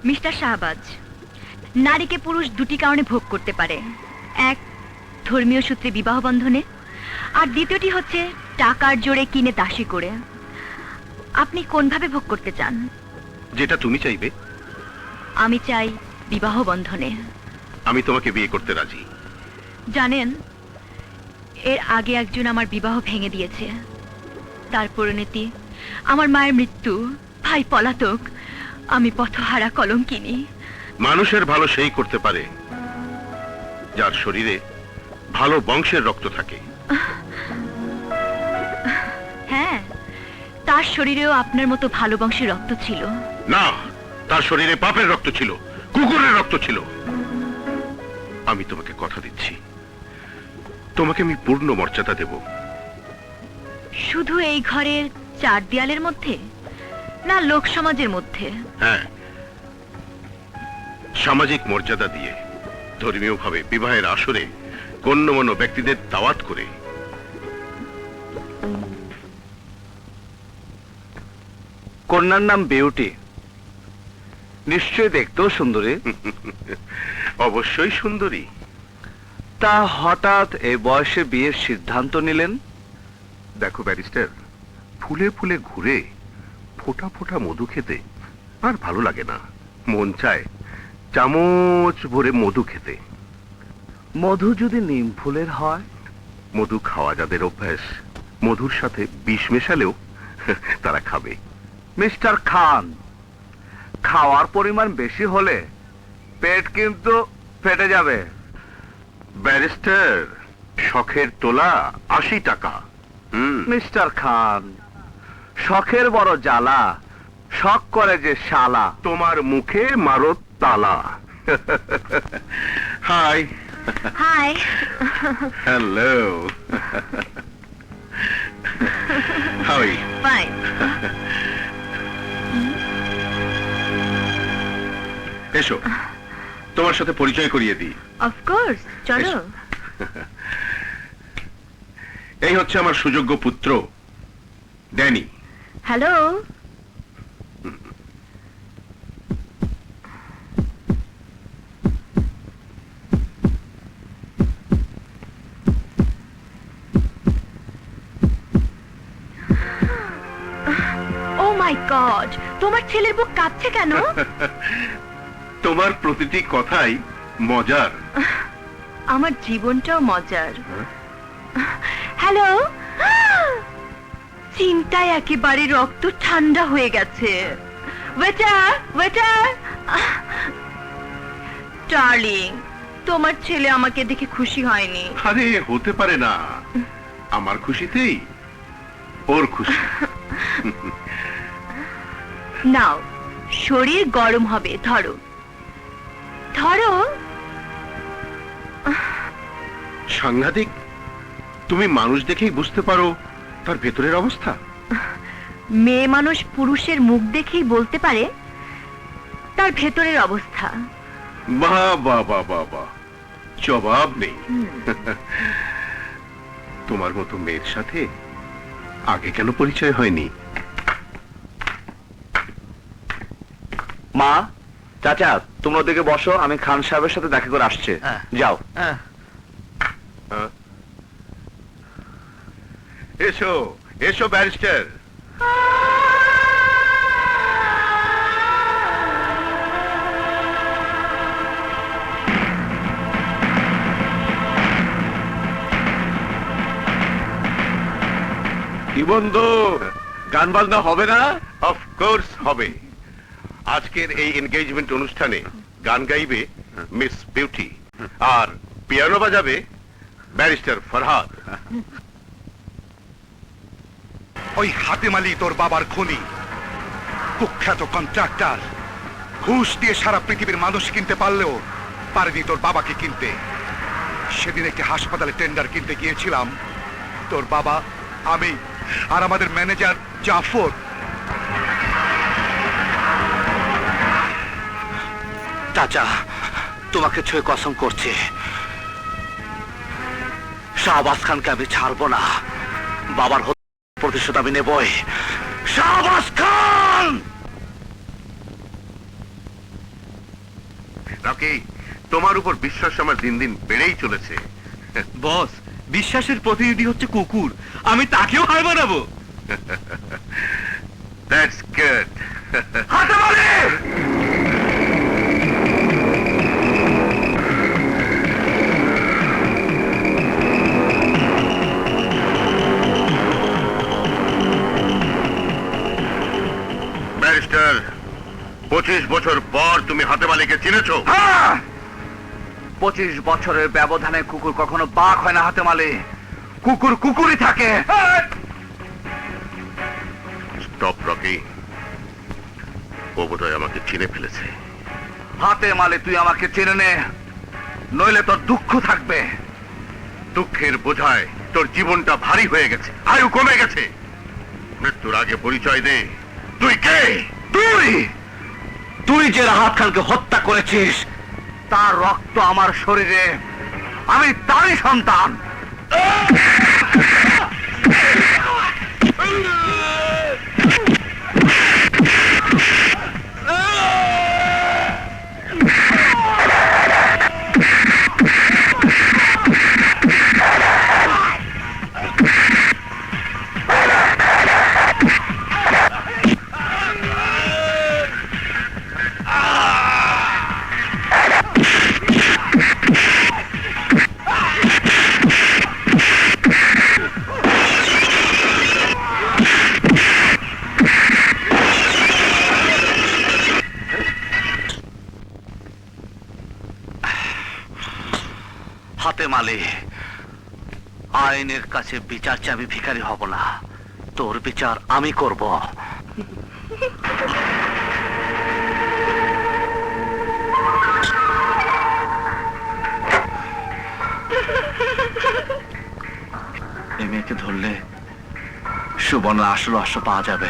মিস্টার শাহবাজ, নারীকে পুরুষ দুটি কারণে ভোগ করতে পারে। এক, ধর্মীয় সূত্রে বিবাহ বন্ধনে, আর দ্বিতীয়টি হচ্ছে টাকার জোরে কিনে দাসী করে। আপনি কোনভাবে ভোগ করতে চান? যেটা তুমি চাইবে। আমি চাই বিবাহ বন্ধনে। আমি তোমাকে বিয়ে করতে রাজি। জানেন, এর আগে একজন আমার বিবাহ ভেঙে দিয়েছে। তার পরিণতি আমার মায়ের মৃত্যু, ভাই পলাতক, আমি পথহারা কলঙ্কিনী। মানুষের ভালো সেই করতে পারে যার শরীরে ভালো বংশের রক্ত থাকে। হ্যাঁ, তার শরীরেও আপনার মতো ভালো বংশের রক্ত ছিল। না, তার শরীরে পাপের রক্ত ছিল, কুকুরের রক্ত ছিল। আমি তোমাকে কথা দিচ্ছি, তোমাকে আমি পূর্ণ মর্যাদা দেব। শুধু এই ঘরের 4 দেয়ালের মধ্যে, না লোক সমাজের মধ্যে? হ্যাঁ, সামাজিক মর্যাদা দিয়ে, ধর্মীয়ভাবে বিবাহের আসরে গণ্যমান্য ব্যক্তিদের দাওয়াত করে। কন্যার নাম বিউটি, নিশ্চয়ই দেখতেও সুন্দরী। অবশ্যই সুন্দরী। তা হঠাৎ এই বয়সে বিয়ের সিদ্ধান্ত নিলেন? দেখো ব্যারিস্টার, ফুলে ফুলে ঘুরে ফোঁটা ফোঁটা মধু খেতে আর ভালো লাগে না। মন চায় চামচ ভরে মধু খেতে। মধু যদি নিম ফুলের হয়? মধু খাওয়া যাদের অভ্যাস, মধুর সাথে বিষ মেশালেও তারা খাবে। মিস্টার খান, খাওয়ার পরিমাণ বেশি হলে পেট কিন্তু ফেটে যাবে। ব্যারিস্টার, শখের তোলা 80 টাকা। মিস্টার খান, শখের বড় জ্বালা, শখ করে যে শালা। তোমার মুখে মারো তালা। Hi. Hi. Hello. Hi. Fine. এসো, তোমার সাথে পরিচয় করিয়ে দিই। অফ কোর্স, চলো। এই হচ্ছে আমার সুযোগ্য পুত্র ড্যানি। হ্যালো। ও মাই গড, তোমার ছেলের বুক কাঁপছে কেন? তোমার প্রতিটি কথাই মজার। আমার জীবনটাও মজার। হ্যালো। চিন্তায় একেবারে রক্ত ঠান্ডা হয়ে গেছে। Waiter, waiter. ডার্লিং, তোমার ছেলে আমাকে দেখে খুশি হয়নি। আরে হতে পারে না, আমার খুশিতেই ওর খুশি। নাও, শরীর গরম হবে, ধরো ধরো। সাংঘাতিক, তুমি মানুষ দেখেই বুঝতে পারো তার ভেতরের অবস্থা। মেয়ে মানুষ পুরুষের মুখ দেখেই বলতে পারে তার ভেতরের অবস্থা। বাহ বাহ বাহ বাহ বাহ, জবাব নেই। তোমার মতো মেয়ের সাথে আগে কেন পরিচয় হয়নি? মা, চাচা, তোমরা ওদিকে বসো, আমি খান সাহেবের সাথে দেখা করে আসছে। যাও। এসো এসো ব্যারিস্টার। কি বন্ধু, গান বাজনা হবে না? অফকোর্স হবে। আজকের এই এনগেজমেন্ট অনুষ্ঠানে গান গাইবে মিস বিউটি, আর পিয়ানো বাজাবে ব্যারিস্টার ফরহাদ। ওই হাতেম আলী তোর বাবার খনি, কুখ্যাত কন্ট্রাক্টর, ঘুষ দিয়ে সারা পৃথিবীর মানুষ কিনতে পারলেও পারেনি তোর বাবাকে কিনতে। সেদিন একটি হাসপাতালে টেন্ডার কিনতে গিয়েছিলাম, তোর বাবা, আমি আর আমাদের ম্যানেজার জাফর। চাচা, তোমাকে ছুঁয়ে কসম করছে, শাহবাজ খানকে আমি ছাড়বো না। বাবার প্রতিশোধ আমি নেবই। শাহবাজ খান! রকি, তোমার উপর বিশ্বাস আমার দিন দিন বেড়েই চলেছে। বস, বিশ্বাসের প্রতিনিধি হচ্ছে কুকুর, আমি তাকেও হার মানাবো। That's good. ব্যারিস্টার, 25 বছর পর তুমি হাতেম আলীকে চিনেছো? 25 বছরের ব্যবধানে কুকুর কখনো বাঘ হয় না হাতে মালে। কুকুর কুকুরই থাকে। স্টপ রকি, ও বোধহয় আমাকে চিনে ফেলেছে। হাতে মালে তুই আমাকে চেনে নে, নইলে তোর দুঃখ থাকবে। দুঃখের বোঝায় তোর জীবনটা ভারী হয়ে গেছে, আয়ু কমে গেছে। মৃত্যুর আগে পরিচয় দে, তুই কে? তুই যে রাহাত খানকে হত্যা করেছিস, তার রক্ত আমার শরীরে, আমি তারই সন্তান। হাতে মালে, আইনের কাছে বিচার চেয়ে আমি ভিখারি হব না, তোর বিচার আমি করব। এই মেয়েকে ধরলে সুবর্ণের আসল রহস্য পাওয়া যাবে।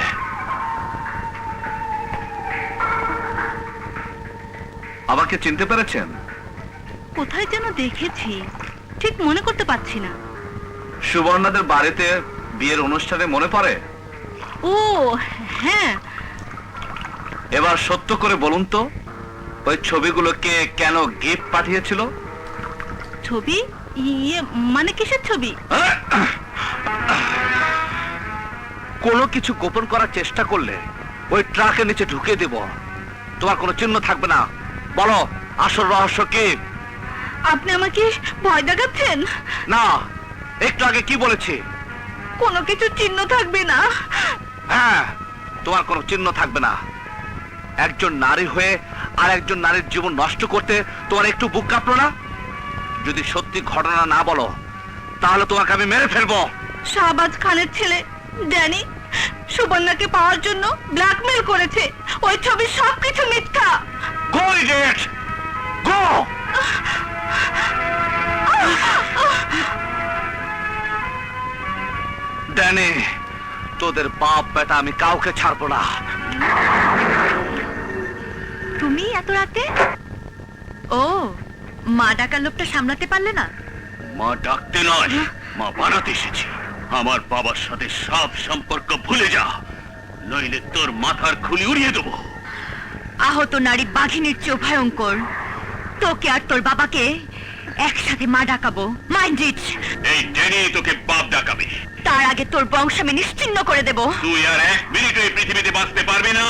আমাকে চিনতে পেরেছেন? কোথায় যেন দেখেছি, ঠিক মনে করতে পারছি না। সুবর্ণাদের বাড়িতে বিয়ের অনুষ্ঠানে মনে পড়ে? ও হ্যাঁ। এবার সত্য করে বলুন তো, ওই ছবিগুলোকে কেন গিফট পাঠিয়েছিল? ছবি? ইয়ে মানে কিসের ছবি? কোনো কিছু গোপন করার চেষ্টা করলে ওই ট্রাকের নিচে ঢুকে দেব, তোমার কোনো চিহ্ন থাকবে না। বলো, আসল রহস্য কি? আপনি আমাকে ভয় দেখাচ্ছেন? না, একটু আগে কি বলেছি? কোনো কিছু চিহ্ন থাকবে না। হ্যাঁ, তোমার কোনো চিহ্ন থাকবে না। একজন নারী হয়ে আর একজন নারীর জীবন নষ্ট করতে তোমার একটু বুক কাঁপলো না? যদি সত্যি ঘটনা না বলো, তাহলে তোমাকে আমি মেরে ফেলবো। শাহবাজ খানের ছেলে ড্যানি সুবর্ণাকে পাওয়ার জন্য ব্ল্যাকমেল করেছে। ওই ছবির সবকিছু মিথ্যা। গো ইডিয়েট, গো! ড্যানি, তোদের বাপ বেটা আমি কাউকে ছাড়বো না। তুমি এত রাতে? ও, মা ডাকার লোকটা সামলাতে পারলে না? মা ডাকতে নয়, মা বানাতে এসেছি। আমার বাবার সাথে সব সম্পর্ক ভুলে যা, নইলে তোর মাথার খুলি উড়িয়ে দেবো। আহত নারী বাঘিনীর চেয়েও ভয়ঙ্কর। তোকে আর তোর বাবাকে একসাথে মা ডাকাবো, মাইন্ড ইট। এই ড্যানি তোকে বাপ ডাকাবে। তার আগে তোর বংশ আমি নিশ্চিহ্ন করে দেব। তুই আর 1 মিনিট এই পৃথিবীতে বাঁচতে পারবি না।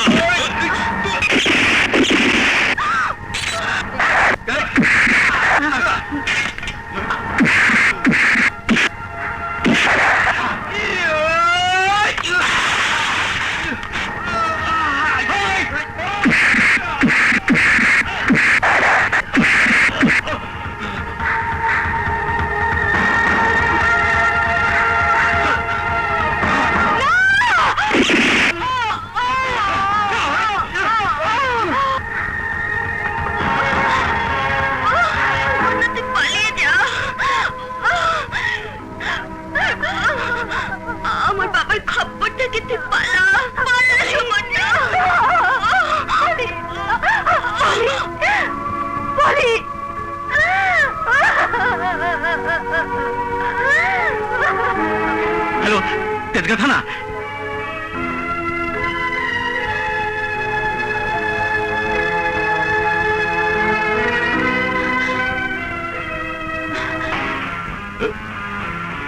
পালিয়ে যা। আমার বাবার খপ্পর থেকে তুই পালা, পালা সুবর্ণা। পলি, হ্যালো, তেজগাঁ থানা।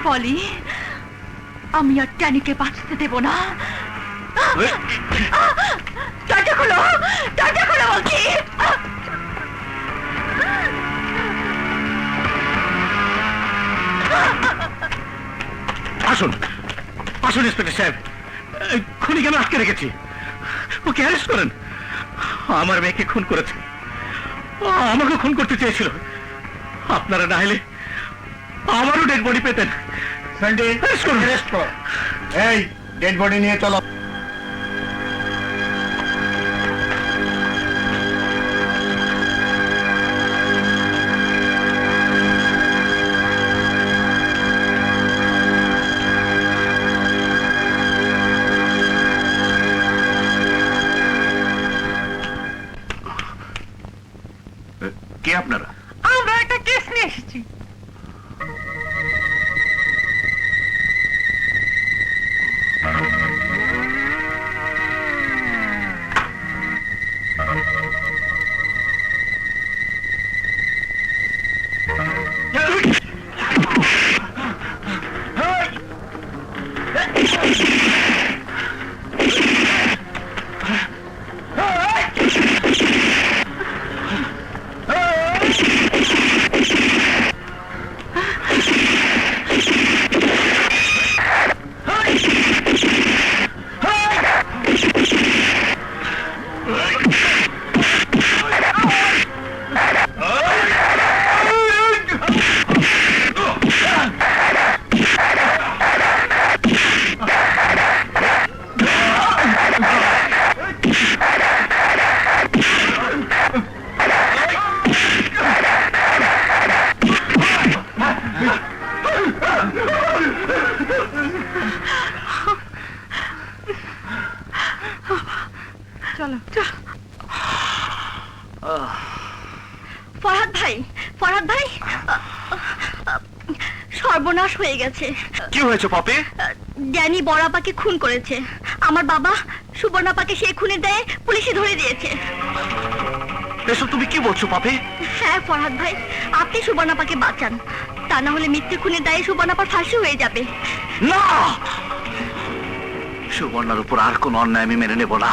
পলি, আমি আর ট্যানিকে বাঁচতে দেব না। দরজা খোলো, দরজা খোলো বলছি। আসুন, আসুন ইন্সপেক্টর সাহেব, খুনিকে আমি আটকে রেখেছি, ওকে অ্যারেস্ট করেন। আমার মেয়েকে খুন করেছে, আমাকে খুন করতে চেয়েছিল। আপনারা না হলে আমারও ডেড বডি পেতেন। স্যান্ডি রেস্ট কর। এই ডেড বডি নিয়ে চলো। কে আপনারা? আমরা একটা কেস নিয়ে এসেছি। চলো ফরহাদ ভাই, ফরহাদ ভাই, সর্বনাশ হয়ে গেছে। কি হয়েছে পপি? ড্যানি বড়াপাকে খুন করেছে। আমার বাবা সুবর্ণাপাকে সেই খুনের দায়ে পুলিশে ধরে দিয়েছে। এসব তুমি কি বলছো পপি? হ্যাঁ ফরহাদ ভাই, আপনি সুবর্ণাপাকে বাঁচান, তা না হলে মৃত্যু খুনের দায়ে সুবর্ণাপার ফাঁসি হয়ে যাবে। না, সুবর্ণার উপর আর কোন অন্যায় আমি মেনে নেব না।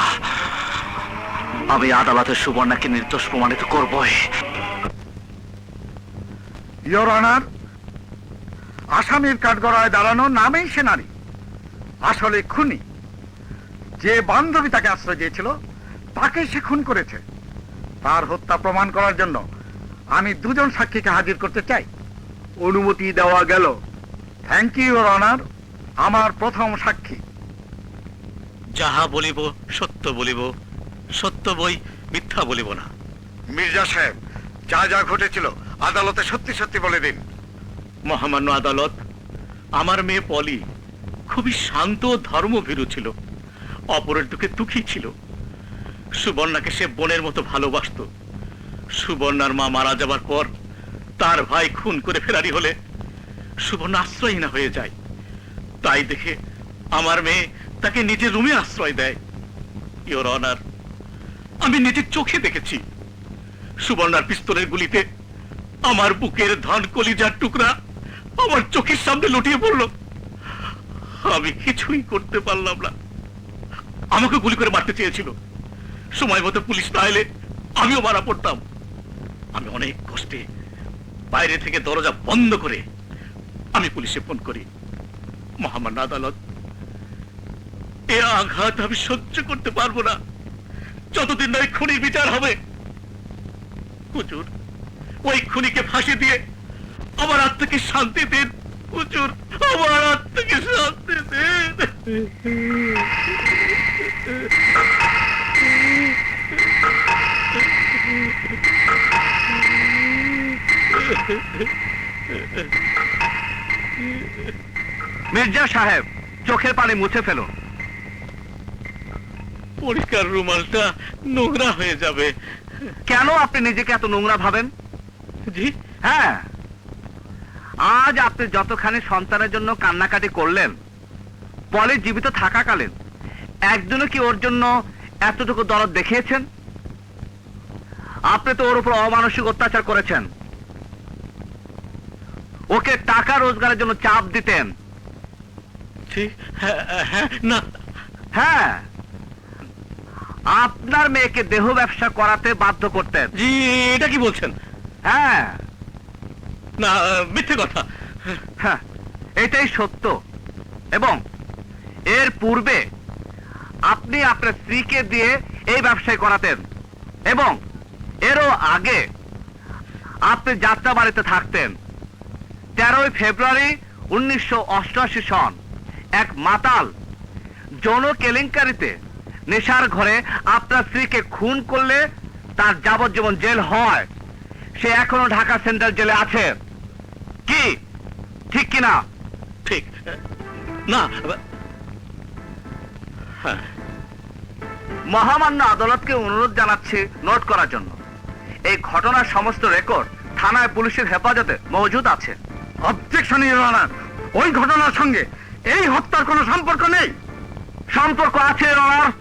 আমি আদালতে সুবর্ণাকে নির্দোষ প্রমাণিত করবই। ইয়োর অনার, আসামির কাঠগড়ায় দাঁড়ানো নামেই সে নারী, আসলে খুনি। যে বান্ধবী তাকে আশ্রয় দিয়েছিল তাকে সে খুন করেছে। তার হত্যা প্রমাণ করার জন্য আমি দুজন সাক্ষীকে হাজির করতে চাই। অনুমতি দেওয়া গেল। Thank you your honour. আমার প্রথম সাক্ষী। যাহা বলিব সত্য বলিব, সত্য বই মিথ্যা বলিব না। মির্জা সাহেব, যা যা ঘটেছিল আদালতে সত্যি সত্যি বলে দিন। মহামান্য আদালত, আমার মেয়ে পলি খুবই শান্ত ও ধর্মভীরু ছিল, অপরের দুঃখে দুঃখী ছিল। সুবর্ণাকে সে বোনের মতো ভালোবাসত। সুবর্ণার মা মারা যাবার পর তার ভাই খুন করে ফেরারি হলে সুবর্ণা আশ্রয়হীনা হয়ে যায়। তাই দেখে আমার মেয়ে তাকে নিজের রুমে আশ্রয় দেয়। ইওর অনার, আমি নিজের চোখে দেখেছি সুবর্ণার পিস্তলের গুলিতে আমার বুকের ধন কলিজার টুকরা আমার চোখের সামনে লুটিয়ে পড়ল। আমি কিছুই করতে পারলাম না। আমাকে গুলি করে মারতে চেয়েছিল। সময় মতো পুলিশ না এলে আমিও মারা পড়তাম। আমি অনেক কষ্টে বাইরে থেকে দরজা বন্ধ করে আমি পুলিশে ফোন করি। মহামান্য আদালত, এ আঘাত আমি সহ্য করতে পারবো না যতদিন না ওই খুনির বিচার হবে। হুজুর, ওই খুনিকে ফাঁসি দিয়ে আমার আত্মাকে শান্তি দিন। হুজুর, আমার আত্মাকে শান্তি দিন। মির্জা সাহেব, চোখের পানি মুছে ফেলুন। পরিষ্কার রুমালটা নোংরা হয়ে যাবে। কেন আপনি নিজেকে এত নোংরা ভাবেন? জি, হ্যাঁ, আজ আপনি যতখানি সন্তানের জন্য কান্নাকাটি করলেন, পলে জীবিত থাকাকালীন একজনও কি ওর জন্য এতটুকু দরদ দেখিয়েছেন? আপনি তো ওর উপর অমানসিক অত্যাচার করেছেন। ওকে টাকা রোজগারের জন্য চাপ দিতেন। না, হ্যাঁ, আপনার মেয়েকে দেহ ব্যবসা করাতে বাধ্য করতেন। জি, এটা কি বলছেন? হ্যাঁ, না, মিথ্যে কথা। হ্যাঁ, এটাই সত্য। এবং এর পূর্বে আপনি আপনার স্ত্রীকে দিয়ে এই ব্যবসায় করাতেন, এবং এরও আগে আপনি যাত্রাবাড়িতে থাকতেন। 13 ফেব্রুয়ারি 1988 সন এক মাতাল যৌন কেলেঙ্কারিতে নেশার ঘরে আপনার স্ত্রীকে খুন করলে তার যাবজ্জীবন জেল হয়। সে এখনো ঢাকা সেন্ট্রাল জেলে আছে। কি ঠিক কিনা? ঠিক না? হ্যাঁ, মহামান্য আদালতকে অনুরোধ জানাচ্ছি নোট করার জন্য। এই ঘটনার সমস্ত রেকর্ড থানায় পুলিশের হেফাজতে মজুদ আছে। অবজেকশন ইওর অনার, ওই ঘটনার সঙ্গে এই হত্যার কোনো সম্পর্ক নেই। সম্পর্ক আছে ইওর অনার।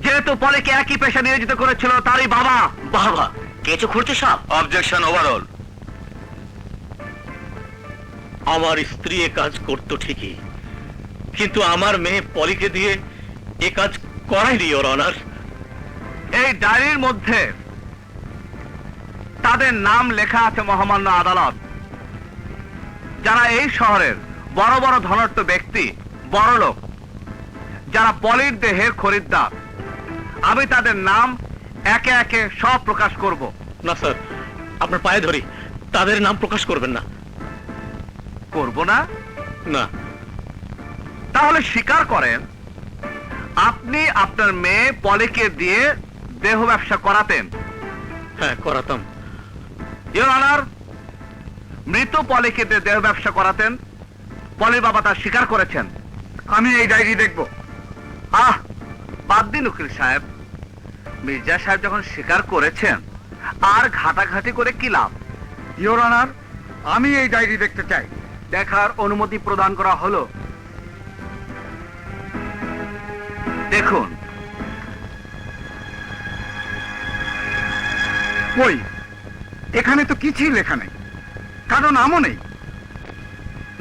যেহেতু পলিকে একই পেশা নিয়োজিত করেছিল তারই বাবা। বাবা কেঁচো খুঁড়ছে সাপ। Objection overall. আমার স্ত্রী এ কাজ করতো ঠিকই, কিন্তু আমার মেয়ে পলিকে দিয়ে এ কাজ করায়নি ইওর অনার। এই ডায়েরির মধ্যে তাদের নাম লেখা আছে মহামান্য আদালত। যারা এই শহরের বড় বড় ধনাঢ্য ব্যক্তি, বড় লোক, যারা পলির দেহের খরিদ্দার, আমি তাদের নাম একে একে সব প্রকাশ করব। না স্যার, আপনার পায়ে ধরি, তাদের নাম প্রকাশ করবেন না। করব না? না। তাহলে স্বীকার করেন আপনি আপনার মেয়ে পলিকে দিয়ে দেহ ব্যবসা করাতেন। হ্যাঁ, করাতাম। ইওর অনার, মৃত পলিকে দিয়ে দেহ ব্যবসা করাতেন। পলির বাবা তা স্বীকার করেছেন। আমি এই ডায়েরি দেখব। আহ, বাদ দিন উকিল সাহেব। মির্জা সাহেব যখন স্বীকার করেছেন আর ঘাটাঘাটি করে কি লাভ? ইওর অনার, আমি এই ডায়েরি দেখতে চাই। দেখার অনুমতি প্রদান করা হলো। দেখুন। কই, এখানে তো কিছুই লেখা নেই, কারো নামও নেই।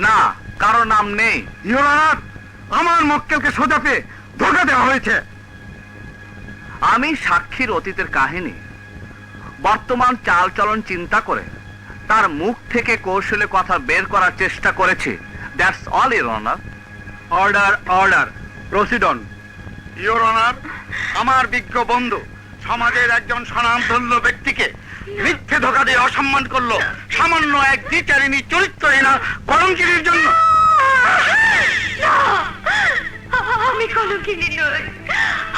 না, কারো নাম নেই। ইওর অনার, আমার মক্কেলকে সোজা পেয়ে ধোঁকা দেওয়া হয়েছে। আমি সাক্ষীর অতীতের কাহিনী, বর্তমান চালচলন চিন্তা করে তার মুখ থেকে কৌশলে কথা বের করার চেষ্টা করেছি। That's all your honour. Order, order, proceed on. Your honour, আমার বিজ্ঞ বন্ধু সমাজের একজন স্বনামধন্য ব্যক্তিকে মিথ্যে ধোঁকা দিয়ে অসম্মান করলো সামান্য এক দ্বিচারিণী চরিত্রহীনা কলঙ্কিনীর জন্য। আমি কলঙ্কিনী নই,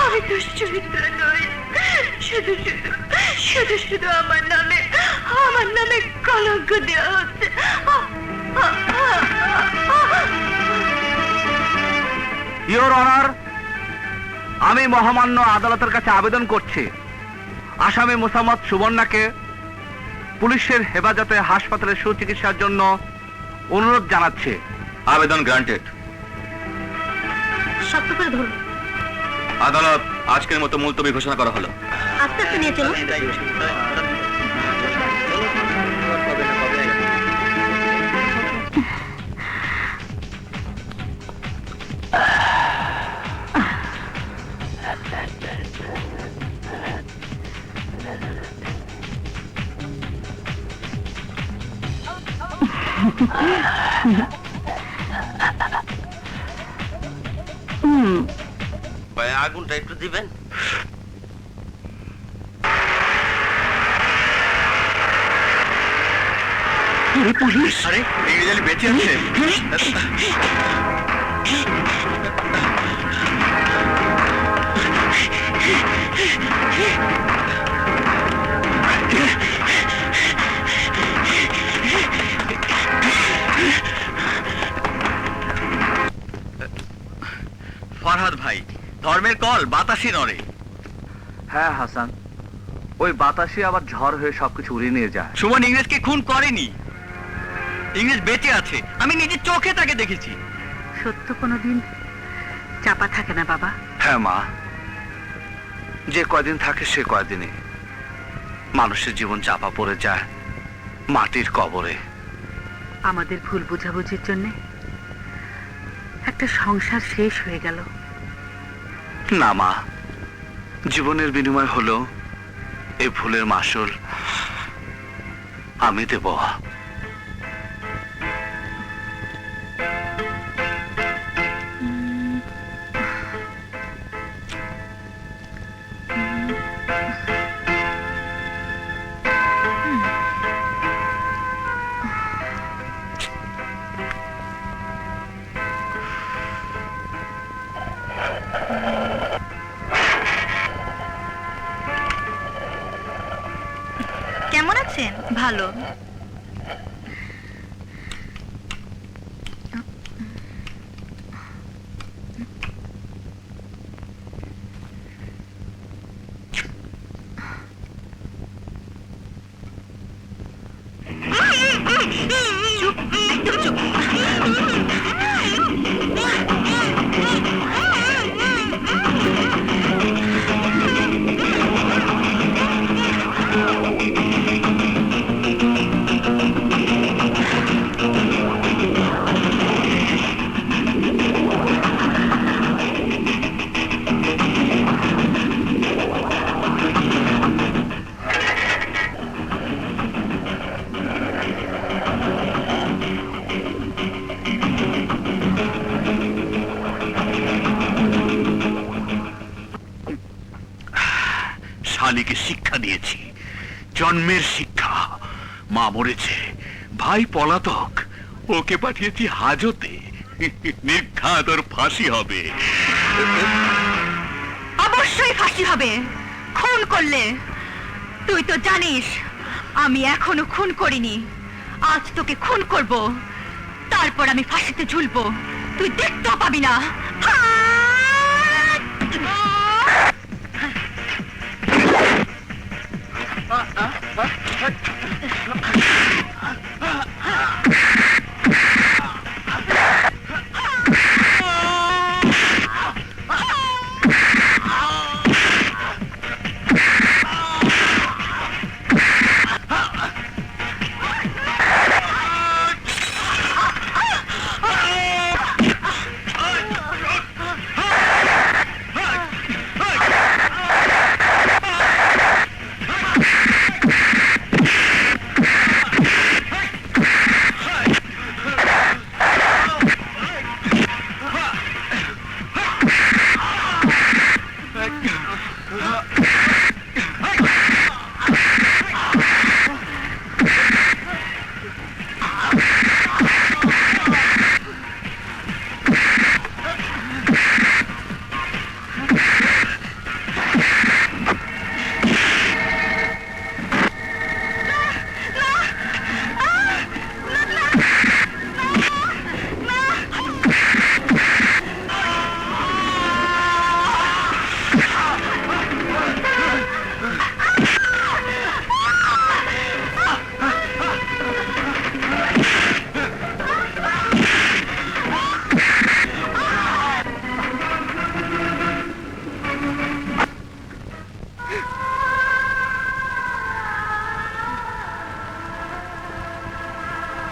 আমি দুশ্চরিত্র নই। শুধু শুধু শুধু শুধু আমার নামে কলঙ্ক দেওয়া হচ্ছে। ইওর অনার, আমি মহামান্য আদালতের কাছে আবেদন করছি আসামি মোসাম্মদ সুবর্ণাকে পুলিশের হেফাজতে হাসপাতালে সুচিকিৎসার জন্য অনুরোধ জানাচ্ছি। আবেদন গ্রান্টেড। শক্ত করে ধরুন। আদালত আজকের মতো মুলতবি ঘোষণা করা হলো। আস্তে আস্তে নিয়ে চলো। আগুনটা একটু দিবেন। পুলিশ! আরে ইংরেজি বেঁচে আছে। ফরহাদ ভাই, ধর্মের কল বাতাসে নড়ে। হ্যাঁ হাসান, ওই বাতাসে আবার ঝড় হয়ে সবকিছু উড়িয়ে নিয়ে যায়। সুমন ইংরেজকে খুন করেনি, ইংরেজ বেঁচে আছে। আমি নিজের চোখে তাকে দেখেছি। সত্য কোনোদিন চাপা থাকে না বাবা। হ্যাঁ মা, যে কয়দিন থাকে সে কয়দিনই। মানুষের জীবন চাপা পড়ে যায় মাটির কবরে। আমাদের ভুল বোঝাবুঝির জন্য একটা সংসার শেষ হয়ে গেল। না মা, জীবনের বিনিময় হলো এই ভুলের মাসুল আমি দেব। ভালো। চুপ, একদম চুপ। শালীকে শিক্ষা দিয়েছি, জন্মের শিক্ষা। মা মরেছে, ভাই পলাতক, ওকে পাঠিয়েছি হাজতে। নির্ঘাত ওর ফাঁসি হবে। অবশ্যই ফাঁসি হবে। খুন করলে তুই তো জানিস আমি এখনো খুন করিনি। আজ তোকে খুন করব, তারপর আমি ফাঁসিতে ঝুলবো, তুই দেখতেও পাবি না।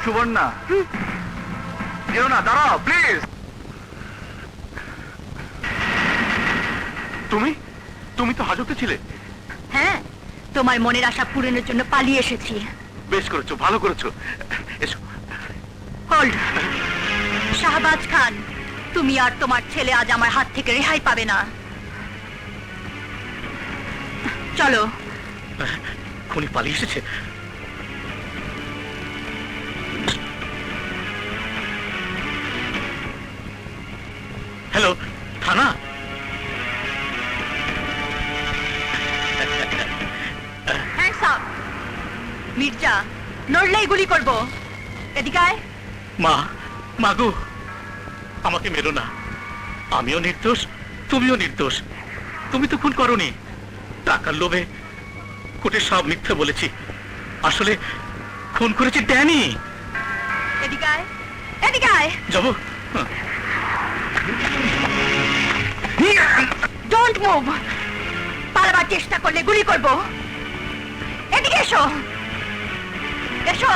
সুবর্ণা, যেও না, দাঁড়াও প্লিজ। তুমি তো হাজতে ছিলে। হ্যাঁ, তোমার মনের আশা পূরণের জন্য পালিয়ে এসেছি। বেশ করেছো, ভালো করেছো। এসো। হোল্ড। শাহবাজ খান, তুমি আর তোমার ছেলে আজ আমার হাত থেকে রেহাই পাবে না। চলো। খুনি পালিয়ে এসেছে। হ্যালো, থানা? Hands up. মির্জা, নড়লেই গুলি করব। এদিকে আয়। মাগো, আমাকে মেরো না। আমিও নির্দোষ, তুমিও নির্দোষ। তুমি তো খুন করোনি। টাকার লোভে কোর্টে সব মিথ্যে বলেছি। আসলে খুন করেছি ড্যানি। এদিকে আয়, এদিকে আয়। যাবো? Don't move. পালাবার চেষ্টা করলে গুলি করব। এদিকে এসো, এসো।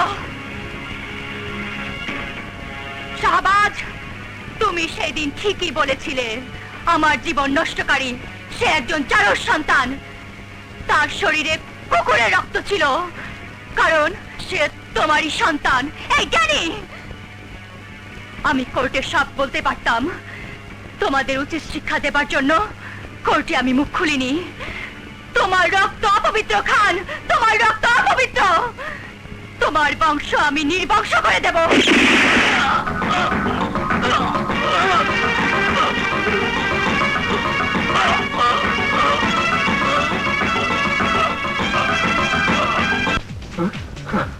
শাহবাজ, তুমি সেদিন ঠিকই বলেছিলে আমার জীবন নষ্টকারী সে একজন চারস সন্তান। তার শরীরে কুকুরের রক্ত ছিল, কারণ সে তোমারই সন্তান। এই জ্ঞানী, আমি কোর্টে সব বলতে পারতাম। তোমাদের উচিত শিক্ষা দেবার জন্য কোর্টে আমি মুখ খুলিনি। তোমার রক্ত অপবিত্র খান, তোমার রক্ত অপবিত্র। তোমার বংশ আমি নির্বংশ করে দেব। Huh?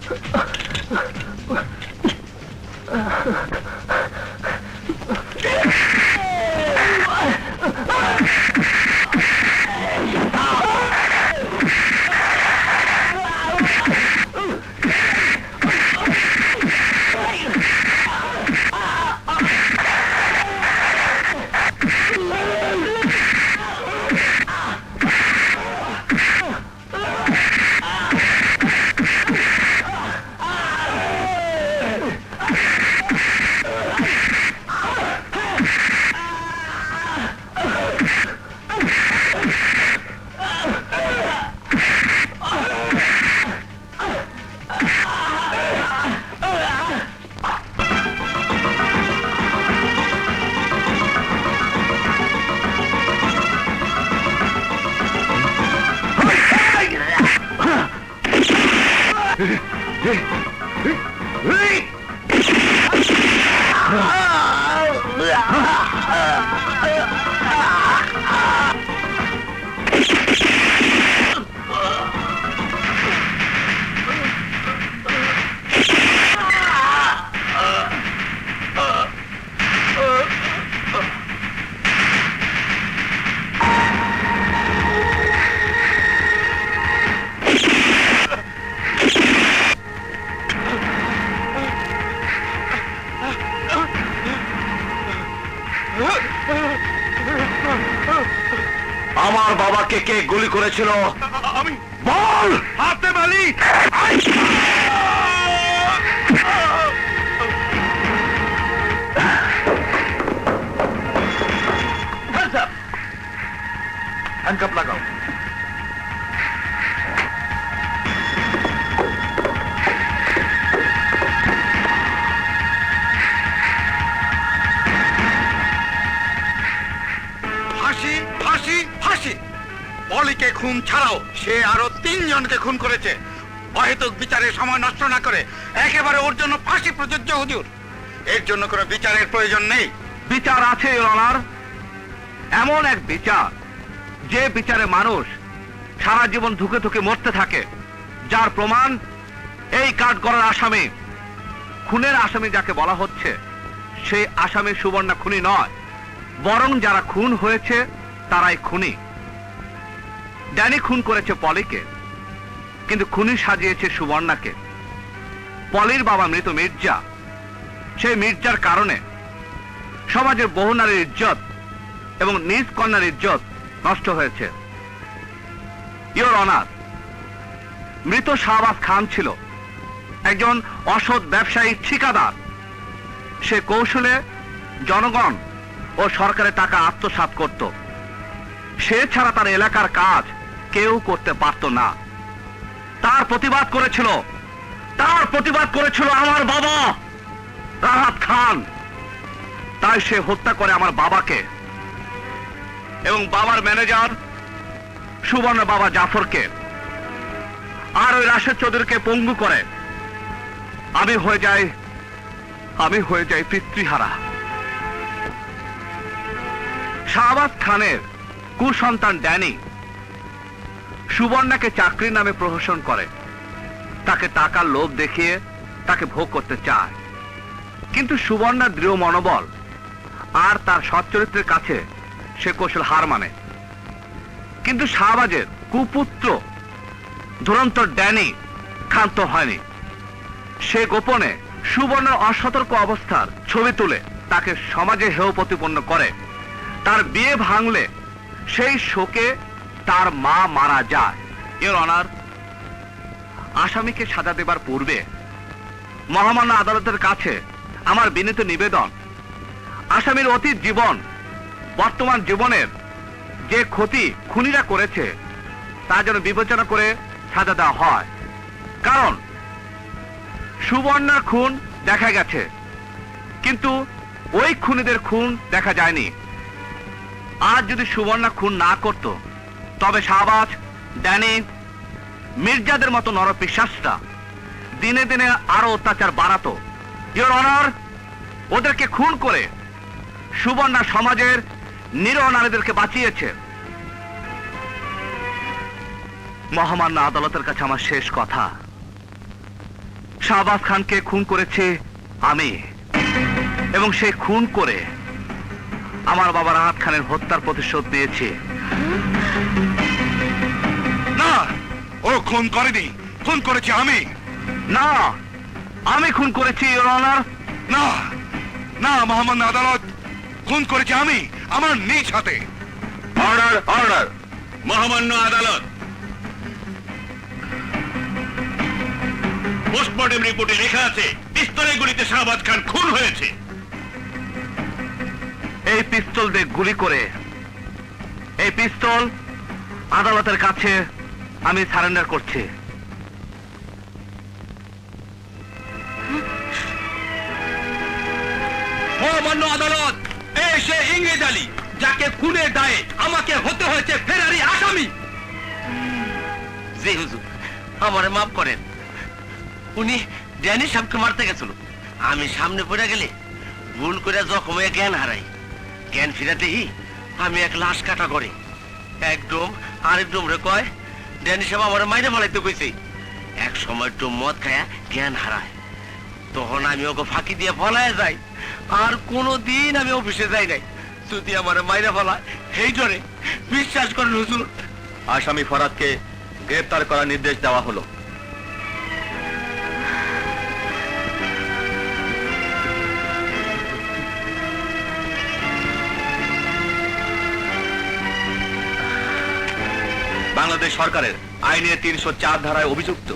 আমার বাবাকে কে গুলি করেছিল? আমি বল। হাতে মালি। হ্যান্ডকাপ লাগাও। ফাঁসি ফাঁসি ফাঁসি। পলিকে খুন ছাড়াও সে আরো 3 জনকে খুন করেছে। অহেতুক বিচারের সময় নষ্ট না করে একেবারে ওর জন্য ফাঁসি প্রযোজ্য হুজুর। এর জন্য কোনো বিচারের প্রয়োজন নেই। বিচার আছে ইওর অনার, এমন এক বিচার যে বিচারে মানুষ সারা জীবন ধুকে ধুকে মরতে থাকে, যার প্রমাণ এই কাঠগড়ার আসামি। খুনের আসামি যাকে বলা হচ্ছে সেই আসামি সুবর্ণা খুনি নয়, বরং যারা খুন হয়েছে তারাই খুনি। ড্যানি খুন করেছে পলিকে, কিন্তু খুনি সাজিয়েছে সুবর্ণাকে। পলির বাবা মৃত মির্জা, সেই মির্জার কারণে সমাজের বহু নারীর ইজ্জত এবং নিজ কন্যার ইজ্জত নষ্ট হয়েছে। ইওর অনার, মৃত শাহবাজ খান ছিল একজন অসৎ ব্যবসায়ী ঠিকাদার। সে কৌশলে জনগণ ও সরকারের টাকা আত্মসাৎ করত। সে ছাড়া তার এলাকার কাজ কেউ করতে পারত না। তার প্রতিবাদ করেছিল আমার বাবা রাহাত খান। তাই সে হত্যা করে আমার বাবাকে এবং বাবার ম্যানেজার সুবর্ণ বাবা জাফরকে, আর ওই রাশেদ চৌধুরীকে পঙ্গু করে। আমি হয়ে যাই পিতৃহারা। শাহবাজ খানের কুসন্তান ড্যানি সুবর্ণাকে চাকরির নামে প্রহসন করে, তাকে টাকার লোভ দেখিয়ে তাকে ভোগ করতে চায়। কিন্তু সুবর্ণার দৃঢ় মনোবল আর তার সচ্চরিত্রের কাছে সে কৌশল হার মানে। কিন্তু শাহবাজের কুপুত্র ধুরন্তর ড্যানি ক্ষান্ত হয়নি। সে গোপনে সুবর্ণার অসতর্ক অবস্থার ছবি তুলে তাকে সমাজে হেয় প্রতিপন্ন করে। তার বিয়ে ভাঙলে সেই শোকে তার মা মারা যায়। ইওর অনার, আসামিকে সাজা দেবার পূর্বে মহামান্য আদালতের কাছে আমার বিনীত নিবেদন, আসামির অতীত জীবন বর্তমান জীবনের যে ক্ষতি খুনিরা করেছে তা যেন বিবেচনা করে সাজা দেওয়া হয়। কারণ সুবর্ণার খুন দেখা গেছে, কিন্তু ওই খুনিদের খুন দেখা যায়নি। আজ যদি সুবর্ণা খুন না করত, তবে শাহবাজ, ড্যানি, মির্জাদের মতো নরপিশাচরা দিনে দিনে আরো অত্যাচার বাড়াতো। ইওর অনার, ওদেরকে খুন করে সুবর্ণা সমাজের নিরহ নারীদেরকে বাঁচিয়েছে। মহামান্য আদালতের কাছে আমার শেষ কথা, শাহবাজ খানকে খুন করেছি আমি, এবং সেই খুন করে আমার বাবা রাহাত খানের হত্যার প্রতিশোধ নিয়েছি। না, ও খুন করেনি, খুন করেছি আমি। না, আমি খুন করেছি ইওর অনার। না না মহামান্য আদালত, খুন করেছি আমি আমার নিজ হাতে। Order, order. মহামান্য আদালত, পোস্টমর্টেম রিপোর্টে লেখা আছে পিস্তলের গুলিতে শাহবাজ খান খুন হয়েছে। এই পিস্তল দিয়ে গুলি করে এই পিস্তল আদালতের কাছে আমি সারেন্ডার করছি। মহামান্য আদালত, এই সে ইংরেজ আলী যাকে খুনের দায়ে আমাকে হতে হয়েছে ফেরারি আসামি। জি হুজুর, আমারে মাফ করেন। উনি ড্যানি সাহেবকে মারতে গেছিল, আমি সামনে পড়ে গেলে ভুল করে জখম হয়ে জ্ঞান হারাই। জ্ঞান ফিরাতেই আমি এক লাশ কাটা করে এক ডোম আরেক ডোম রে কয় ড্যানি সাহেব আমার মাইরে ফেলাইতে কইছে। এক সময় ডোম মদ খায়া জ্ঞান হারায়, তখন আমি ওকে ফাঁকি দিয়ে ফলায় যাই। আর কোনোদিন আমি অফিসে যাই নাই। যদি আমার মাইরে ফলায় এই জন্য বিশ্বাস করেন হুজুর। আসামি ফরাদকে গ্রেফতার করার নির্দেশ দেওয়া হলো। বাংলাদেশ সরকারের আইনের 304 ধারায় অভিযুক্ত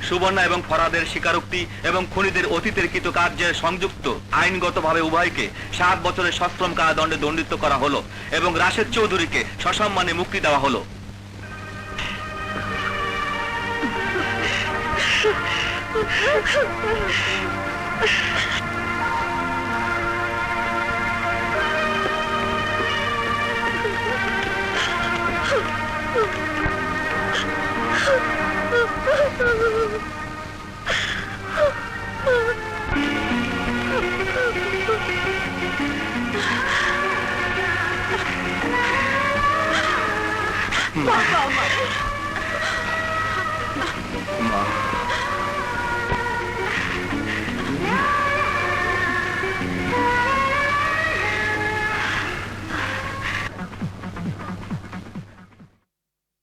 সুবর্ণা এবং ফরাদের স্বীকারোক্তি এবং খুনিদের অতীতের কৃতকার্যের সংযুক্ত আইনগতভাবে উভয়কে 7 বছরের সশ্রম কারাদণ্ডে দণ্ডিত করা হলো এবং রাশেদ চৌধুরীকে সসম্মানে মুক্তি দেওয়া হলো। বাবা আমার